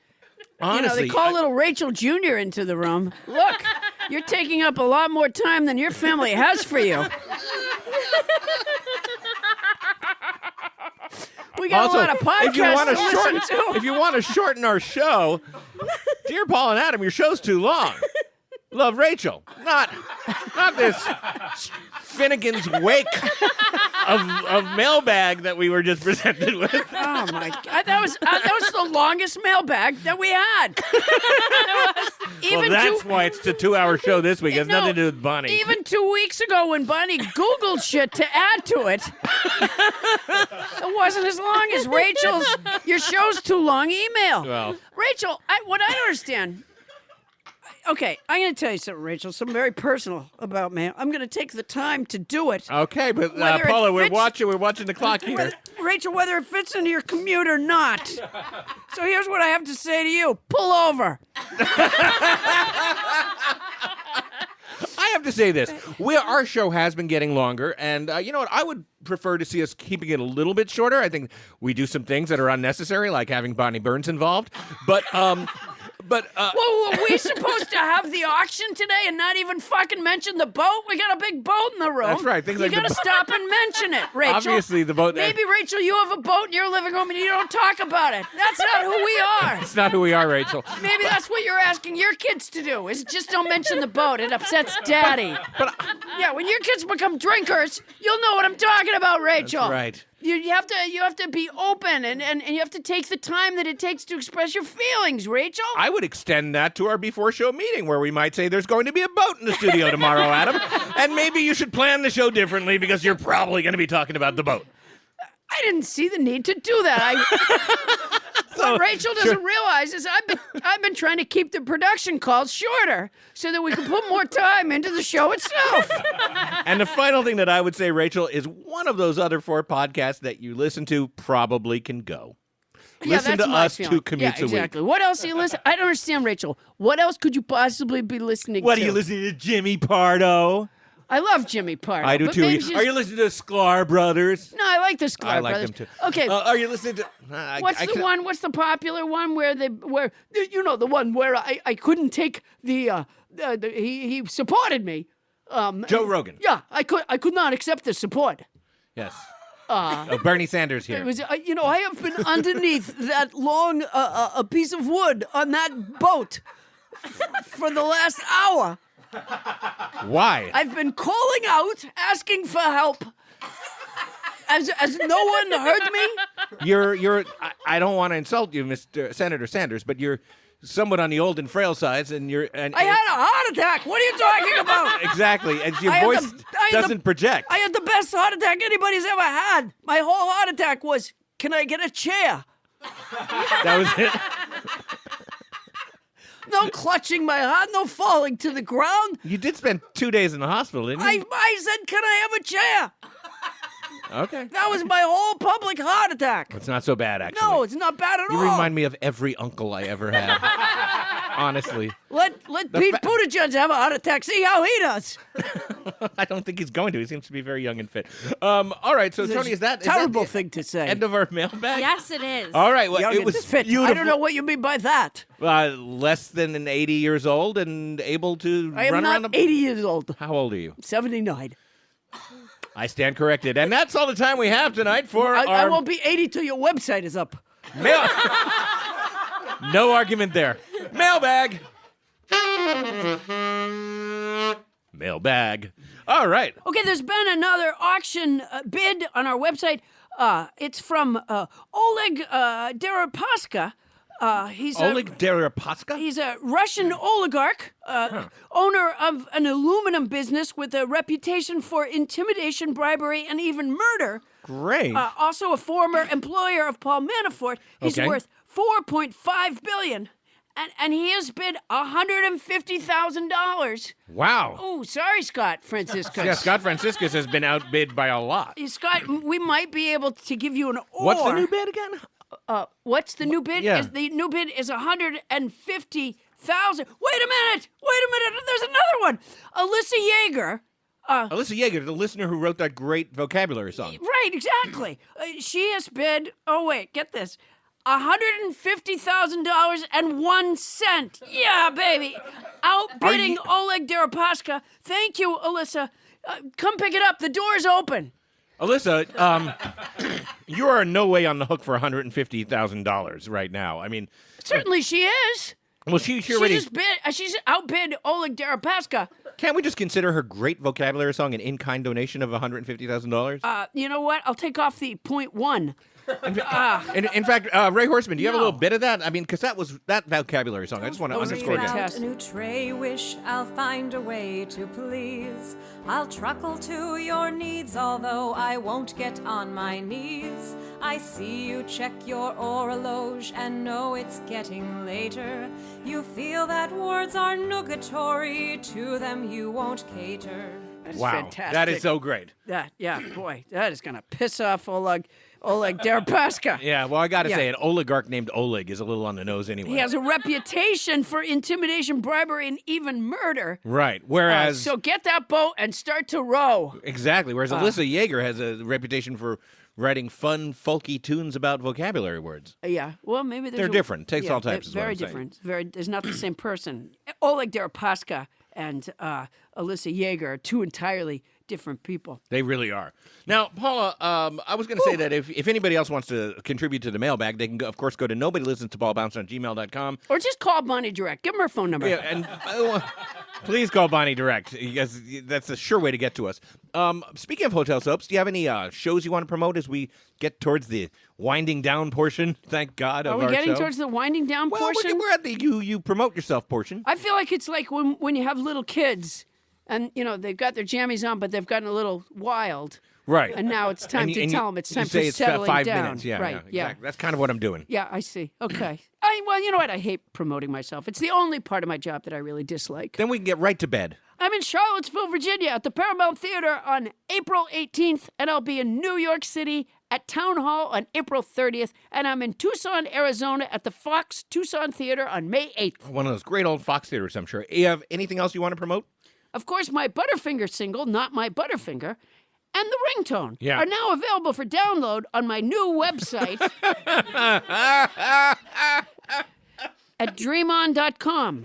Honestly, They call little Rachel Jr. into the room. Look, you're taking up a lot more time than your family has for you. We got also, a lot of podcasts if you want to to listen shorten, to. if you want to shorten our show, dear Paul and Adam, your show's too long. Love, Rachel. Not this Finnegan's Wake of mailbag that we were just presented with. Oh my God, that was the longest mailbag that we had. Well, that's why it's a 2-hour show this week. It has nothing to do with Bonnie. Even 2 weeks ago when Bonnie Googled shit to add to it, it wasn't as long as Rachel's "your show's too long" email. Well. Rachel, what I don't understand. Okay, I'm going to tell you something, Rachel, something very personal about me. I'm going to take the time to do it. Okay, but Whether it Paula, we're fits- watching the clock here. Rachel, whether it fits into your commute or not. So here's what I have to say to you. Pull over. I have to say this. Our show has been getting longer, and you know what? I would prefer to see us keeping it a little bit shorter. I think we do some things that are unnecessary, like having Bonnie Burns involved. But Well, were we supposed to have the auction today and not even fucking mention the boat? We got a big boat in the room. That's right. Things you like the gotta boat. stop and mention it, Rachel. Obviously, the boat. Maybe, Rachel, you have a boat in your living room and you don't talk about it. That's not who we are. It's not who we are, Rachel. Maybe that's what you're asking your kids to do, is just don't mention the boat. It upsets Daddy. Yeah, when your kids become drinkers, you'll know what I'm talking about, Rachel. That's right. You have to be open and you have to take the time that it takes to express your feelings, Rachel. I would extend that to our before show meeting where we might say there's going to be a boat in the studio tomorrow, Adam. And maybe you should plan the show differently because you're probably going to be talking about the boat. I didn't see the need to do that. What Rachel doesn't realize is I've been trying to keep the production calls shorter so that we can put more time into the show itself. And the final thing that I would say, Rachel, is one of those other 4 podcasts that you listen to probably can go. Listen that's to my us feeling. 2 commutes Yeah, exactly. a week. What else do you listen? I don't understand, Rachel. What else could you possibly be listening What to? are you listening to, Jimmy Pardo? I love Jimmy Pardo. I do but too. maybe she's- Are you listening to Sklar Brothers? No, I like the Sklar I like Brothers. them too. Okay. Are you listening to? What's the popular one where you know, the one where I couldn't take the he supported me. Joe Rogan. Yeah, I could not accept the support. Yes. Bernie Sanders here. It was I have been underneath that long a piece of wood on that boat for the last hour. Why? I've been calling out, asking for help. Has no one heard me? I don't want to insult you, Mr. Senator Sanders, but you're somewhat on the old and frail sides, and I had a heart attack. What are you talking about? exactly, and your I had voice doesn't project. I had the best heart attack anybody's ever had. My whole heart attack was, can I get a chair? That was it. No clutching my heart, no falling to the ground. You did spend 2 days in the hospital, didn't you? I said, can I have a chair? Okay. That was my whole public heart attack. It's not so bad, actually. No, it's not bad at You all. remind me of every uncle I ever had. Honestly. Let Pete Buttigieg have a heart attack. See how he does. I don't think he's going to. He seems to be very young and fit. All right, so Tony, is that terrible the thing to say? end of our mailbag? Yes, it is. All right, well, Young it and was fit. beautiful. I don't know what you mean by that. Less than 80 years old and able to I am run around not the... 80 years old. How old are you? 79. I stand corrected. And that's all the time we have tonight for I our won't be 80 till your website is up. mail. No argument there. Mailbag. Mailbag. All right. Okay, there's been another auction bid on our website. It's from Oleg Deripaska. He's Oleg Deripaska? He's a Russian oligarch, owner of an aluminum business with a reputation for intimidation, bribery, and even murder. Great. Also a former employer of Paul Manafort. He's Okay. worth $4.5 billion, and he has bid $150,000. Wow. Oh, sorry, Scott Franciscus. Yeah, Scott Franciscus has been outbid by a lot. Scott, we might be able to give you an or. What's the new bid again? What's the new bid? Yeah. The new bid is $150,000. Wait a minute! There's another one. Alyssa Yeager. Alyssa Yeager, the listener who wrote that great vocabulary song. Right, exactly. She has bid. Oh wait, get this. $150,000.01. Yeah, baby. Outbidding Oleg Deripaska. Thank you, Alyssa. Come pick it up. The door's open. Alyssa, you are in no way on the hook for $150,000 right now. I mean, Certainly she is. Well, she She already. just she's outbid Oleg Deripaska. Can't we just consider her great vocabulary song an in-kind donation of $150,000? You know what? I'll take off the .1. In fact, Ray Horseman, do you have a little bit of that? I mean, because that vocabulary song, I just want to underscore again. fantastic. A new tray wish, I'll find a way to please. I'll truckle to your needs, although I won't get on my knees. I see you check your horologe and know it's getting later. You feel that words are nugatory, to them you won't cater. That's Wow, fantastic. that is so great. Boy, that is going to piss off Oleg Deripaska. Yeah, well, I got to Yeah. say, an oligarch named Oleg is a little on the nose anyway. He has a reputation for intimidation, bribery, and even murder. Right, whereas... So get that boat and start to row. Exactly, whereas Alyssa Yeager has a reputation for writing fun, folky tunes about vocabulary words. Yeah, well, maybe They're different. Takes all types, is what Very I'm saying. different. There's not the same person. Oleg Deripaska and Alyssa Yeager are two entirely different people. They really are. Now, Paula, I was going to say that if anybody else wants to contribute to the mailbag, they can, of course, go to nobodylistens-to-paulbounce@gmail.com. Or just call Bonnie direct. Give them her phone number. Yeah, and please call Bonnie direct, because that's a sure way to get to us. Speaking of hotel soaps, do you have any shows you want to promote as we get towards the winding down portion, thank God, of Are we our getting show? towards the winding down Well, portion? we're at the you promote yourself portion. I feel like it's like when you have little kids and, they've got their jammies on, but they've gotten a little wild. Right. And now it's time to tell them it's time you say for it's settling 5 down. minutes. Yeah, right. yeah, exactly. That's kind of what I'm doing. Yeah, I see. Okay. Well, you know what? I hate promoting myself. It's the only part of my job that I really dislike. Then we can get right to bed. I'm in Charlottesville, Virginia at the Paramount Theater on April 18th, and I'll be in New York City at Town Hall on April 30th, and I'm in Tucson, Arizona at the Fox Tucson Theater on May 8th. One of those great old Fox theaters, I'm sure. You have anything else you want to promote? Of course, my Butterfinger single, Not My Butterfinger, and the ringtone Yeah. are now available for download on my new website at dreamon.com.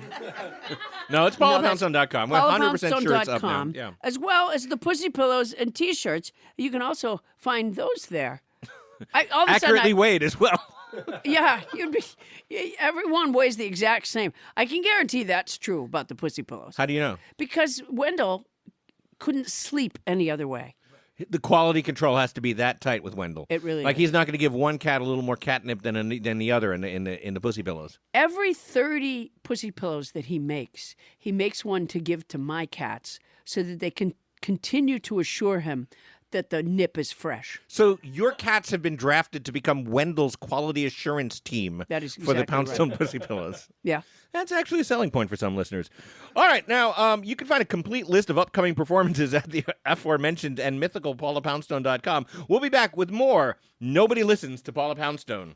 No, it's paulapoundstone.com. We're 100% sure it's up now. paulapoundstone.com, Yeah. as well as the Pussy Pillows and T-shirts. You can also find those there. All of a sudden, Accurately weighed as well. yeah, everyone weighs the exact same. I can guarantee that's true about the Pussy Pillows How do you know? because Wendell couldn't sleep any other way. The quality control has to be that tight with Wendell. It really like is. he's not going to give one cat a little more catnip than the other in the Pussy Pillows. Every 30 Pussy Pillows that he makes one to give to my cats so that they can continue to assure him that the nip is fresh. So your cats have been drafted to become Wendell's quality assurance team That is for the exactly Poundstone right. Pussy Pillows. Yeah. That's actually a selling point for some listeners. All right, now you can find a complete list of upcoming performances at the aforementioned and mythical paulapoundstone.com. We'll be back with more Nobody Listens to Paula Poundstone.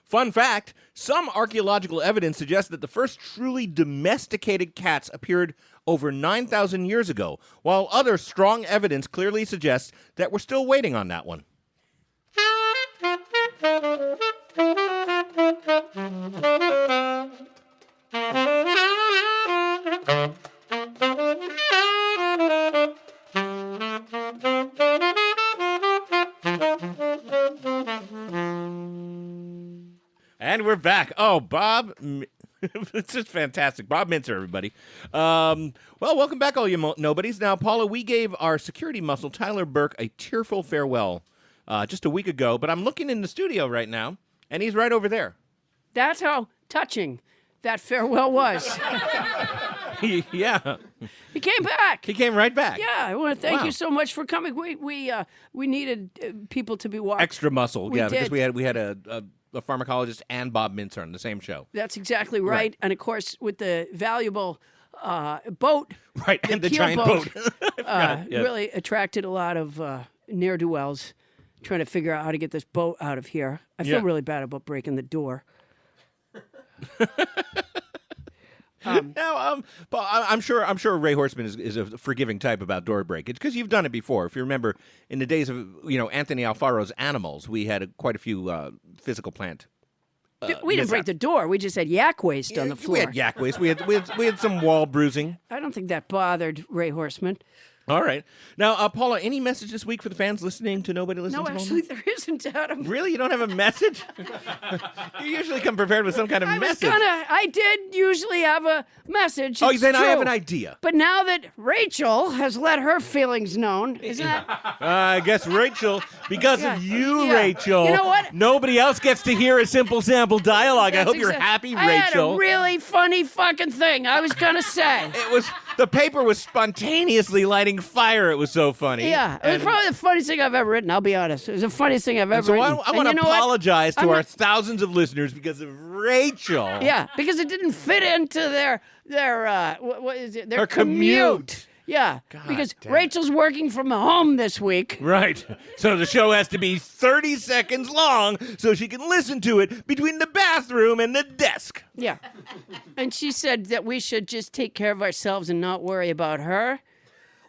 Fun fact, some archaeological evidence suggests that the first truly domesticated cats appeared over 9,000 years ago, while other strong evidence clearly suggests that we're still waiting on that one. And we're back. Oh, Bob. It's just fantastic. Bob Mintzer, everybody. Well, welcome back, all you nobodies. Now, Paula, we gave our security muscle, Tyler Burke, a tearful farewell just a week ago, but I'm looking in the studio right now, and he's right over there. That's how touching that farewell was. Yeah. He came back. He came right back. Yeah, I want to thank Wow. you so much for coming. We needed people to be walked. Extra muscle. We Yeah, because did. we had a pharmacologist and Bob Mintzer on the same show. That's exactly right. And of course, with the valuable boat, Right, and the giant keelboat, boat. I forgot, yes. really attracted a lot of ne'er-do-wells trying to figure out how to get this boat out of here. I feel Yeah. really bad about breaking the door. Now, Paul, I'm sure Ray Horseman is a forgiving type about door breakage because you've done it before. If you remember, in the days of Anthony Alfaro's Animals, we had quite a few physical plant. We didn't break the door. We just had yak waste on the floor. We had yak waste. We had some wall bruising. I don't think that bothered Ray Horseman. All right. Now, Paula, any message this week for the fans listening to Nobody Listens No, to actually, there isn't, Adam. Really? You don't have a message? You usually come prepared with some kind of message. I did usually have a message. Oh, it's then I have true. an idea. But now that Rachel has let her feelings known, isn't that? I guess Rachel, because of you, Yeah. Rachel, You know what? nobody else gets to hear a simple sample dialogue. I That's hope you're exact- happy, I had Rachel. a really funny fucking thing I was gonna say. The paper was spontaneously lighting fire. It was so funny. Yeah, it was probably the funniest thing I've ever written. I'll be honest. It was the funniest thing I've ever So written. I want to And you know what? apologize to I'm our not- thousands of listeners because of Rachel. Yeah, because it didn't fit into their what is it? Their Her commute. Yeah, because damn. Rachel's working from home this week. Right. So the show has to be 30 seconds long so she can listen to it between the bathroom and the desk. Yeah, and she said that we should just take care of ourselves and not worry about her.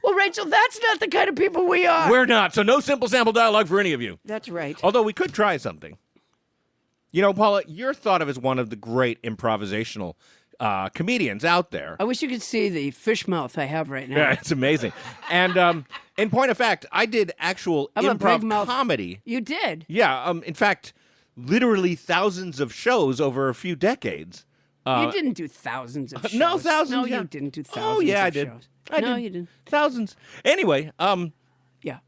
Well, Rachel, that's not the kind of people we are. We're not. So no simple sample dialogue for any of you. That's right. Although we could try something. You know, Paula, you're thought of as one of the great improvisational comedians out there. I wish you could see the fish mouth I have right now. Yeah, it's amazing. And in point of fact, I did actual I'm a big improv mouth. comedy. You did. Yeah, in fact, literally thousands of shows over a few decades. You didn't do thousands of shows. No, thousands. No, yeah. you didn't do Oh, thousands yeah, of I did. shows. I No, did. you didn't. Thousands. Anyway, Yeah.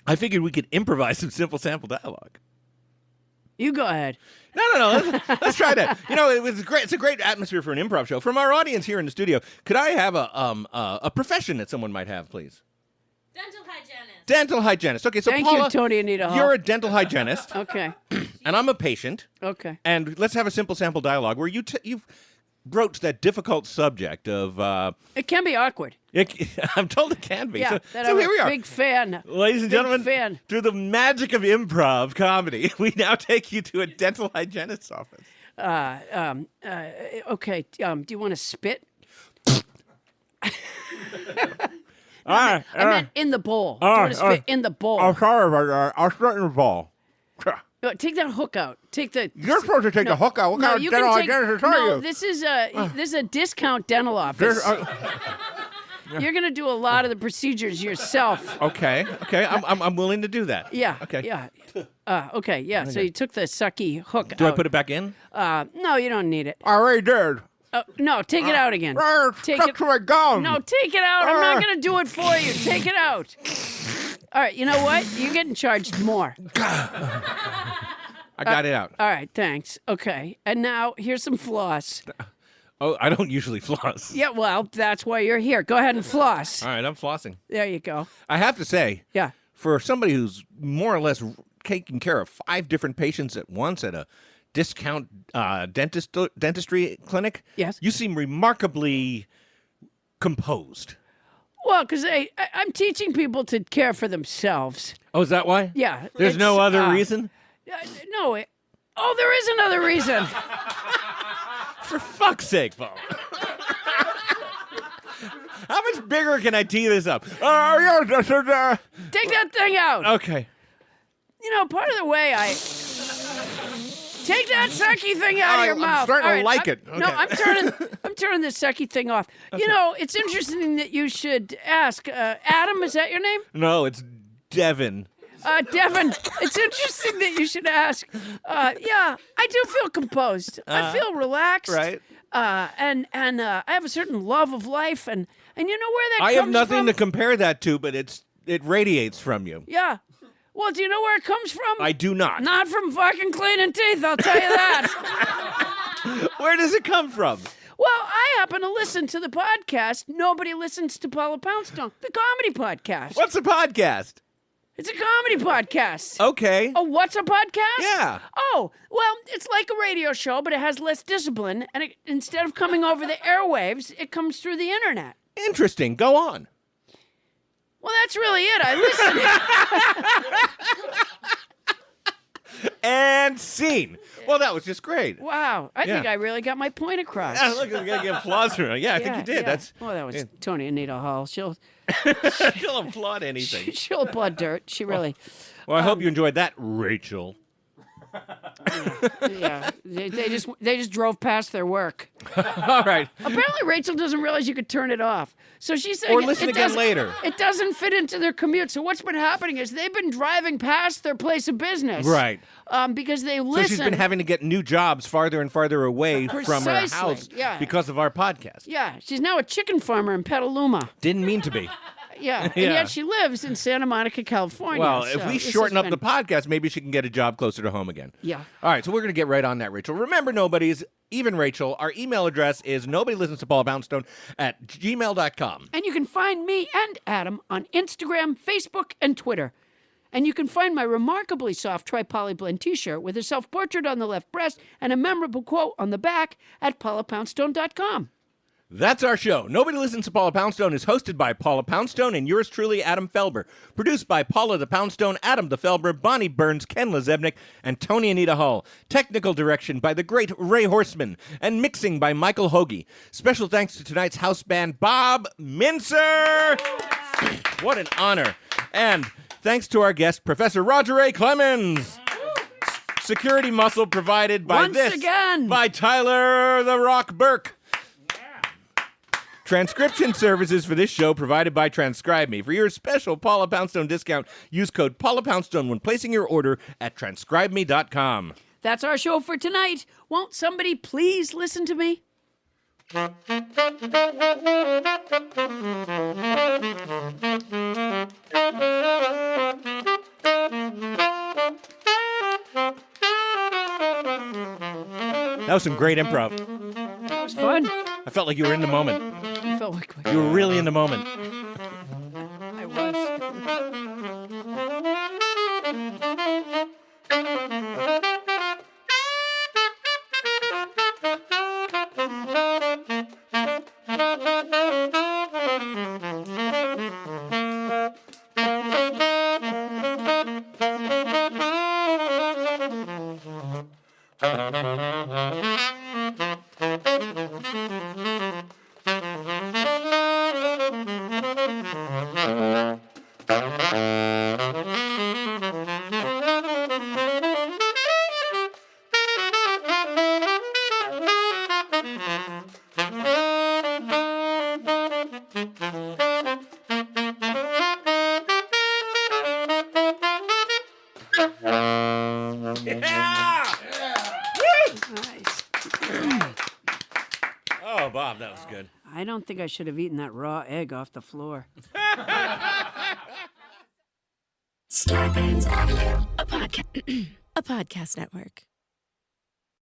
I figured we could improvise some simple sample dialogue. You go ahead. No. Let's try that. You know, it's a great atmosphere for an improv show. From our audience here in the studio, could I have a profession that someone might have, please? Dental hygienist. Dental hygienist. Okay, so Thank Paula, you, Tony Anita Hall. you're a dental hygienist, Okay. and I'm a patient. Okay. And let's have a simple sample dialogue where you've broached that difficult subject of. It can be awkward. I'm told it can be. Yeah. So, that so I'm here we a are. big fan. Ladies and Big gentlemen, fan. through the magic of improv comedy, we now take you to a dental hygienist's office. Okay. Do you want to spit? All right. I meant in the bowl. Do you want to spit in the bowl? sorry about that. I'll spit in the ball. No, take that hook out. Take the. You're supposed to take the hook out. What No, kind you of dental can take. hygienist are No, you? this is a discount dental office. You're gonna do a lot of the procedures yourself. Okay. I'm willing to do that. Yeah. Okay. Yeah. Okay. Yeah. So you took the sucky hook Do out. I put it back in? No, you don't need it. I already did. No, take it out again. Take Stuck it. to my gum. No, take it out. I'm not gonna do it for you. Take it out. All right. You know what? You're getting charged more. I got it out. All right. Thanks. Okay. And now here's some floss. Oh, I don't usually floss. Yeah. Well, that's why you're here. Go ahead and floss. All right, I'm flossing. There you go. I have to say, Yeah. for somebody who's more or less taking care of 5 different patients at once at a discount dentistry clinic, Yes. you seem remarkably composed. Well, because I'm teaching people to care for themselves. Oh, is that why? Yeah. There's no it's, other reason? No. There is another reason. For fuck's sake, Paul. How much bigger can I tee this up? Take that thing out. Okay. You know, part of the way I take that sucky thing out of your I'm mouth. starting All to like it. No, Okay. I'm turning this sucky thing off. You know, it's interesting that you should ask. Adam, is that your name? No, it's Devin. Devin, it's interesting that you should ask. Yeah, I do feel composed. I feel relaxed. Right. And I have a certain love of life, and you know where that I comes have nothing from? to compare that to, but it radiates from you. Yeah. Well, do you know where it comes from? I do not. Not from fucking cleaning teeth, I'll tell you that. Where does it come from? Well, I happen to listen to the podcast. Nobody listens to Paula Poundstone, the comedy podcast. What's a podcast? It's a comedy podcast. Okay. Oh, what's a podcast? Yeah. Oh, well, it's like a radio show, but it has less discipline. And instead of coming over the airwaves, it comes through the internet. Interesting. Go on. Well, that's really it. I listen. And scene. Well, that was just great. Wow. I think Yeah. I really got my point across. Yeah, look, we gotta give applause for it. Yeah, I think you did. Yeah. That's Well, that was Tony Anita Hall. She'll she'll applaud anything. she'll applaud dirt. She really. Well, I hope you enjoyed that, Rachel. Yeah, they just drove past their work. All right. Apparently, Rachel doesn't realize you could turn it off. So she's saying Or listen again later. It doesn't fit into their commute. So what's been happening is they've been driving past their place of business, Right. Because they So listen. she's been having to get new jobs farther and farther away from her Precisely, house yeah. because of our podcast. Yeah, she's now a chicken farmer in Petaluma. Didn't mean to be. Yeah, and Yeah. yet she lives in Santa Monica, California. Well, so if we this shorten has up the been- podcast, maybe she can get a job closer to home again. Yeah. All right, so we're going to get right on that, Rachel. Remember, nobodies, even Rachel, our email address is nobodylistens-to-Paula at gmail.com. And you can find me and Adam on Instagram, Facebook, and Twitter. And you can find my remarkably soft tri-poly-blend t-shirt with a self-portrait on the left breast and a memorable quote on the back at paulapoundstone.com. That's our show. Nobody Listens to Paula Poundstone is hosted by Paula Poundstone and yours truly, Adam Felber. Produced by Paula the Poundstone, Adam the Felber, Bonnie Burns, Ken Lazebnik, and Tony Anita Hall. Technical direction by the great Ray Horseman. And mixing by Michael Hoagie. Special thanks to tonight's house band, Bob Mintzer. What an honor. And thanks to our guest, Professor Roger A. Clemens. Security muscle provided by Once this. again. By Tyler the Rock Burke. Transcription services for this show provided by Transcribe Me. For your special Paula Poundstone discount, use code Paula Poundstone when placing your order at transcribeme.com. That's our show for tonight. Won't somebody please listen to me? That was some great improv. That was fun. I felt like you were in the moment. I felt like You were really in the moment. I was. Oh, Bob, that was good. I don't think I should have eaten that raw egg off the floor. Starbane's Audio, a podcast network.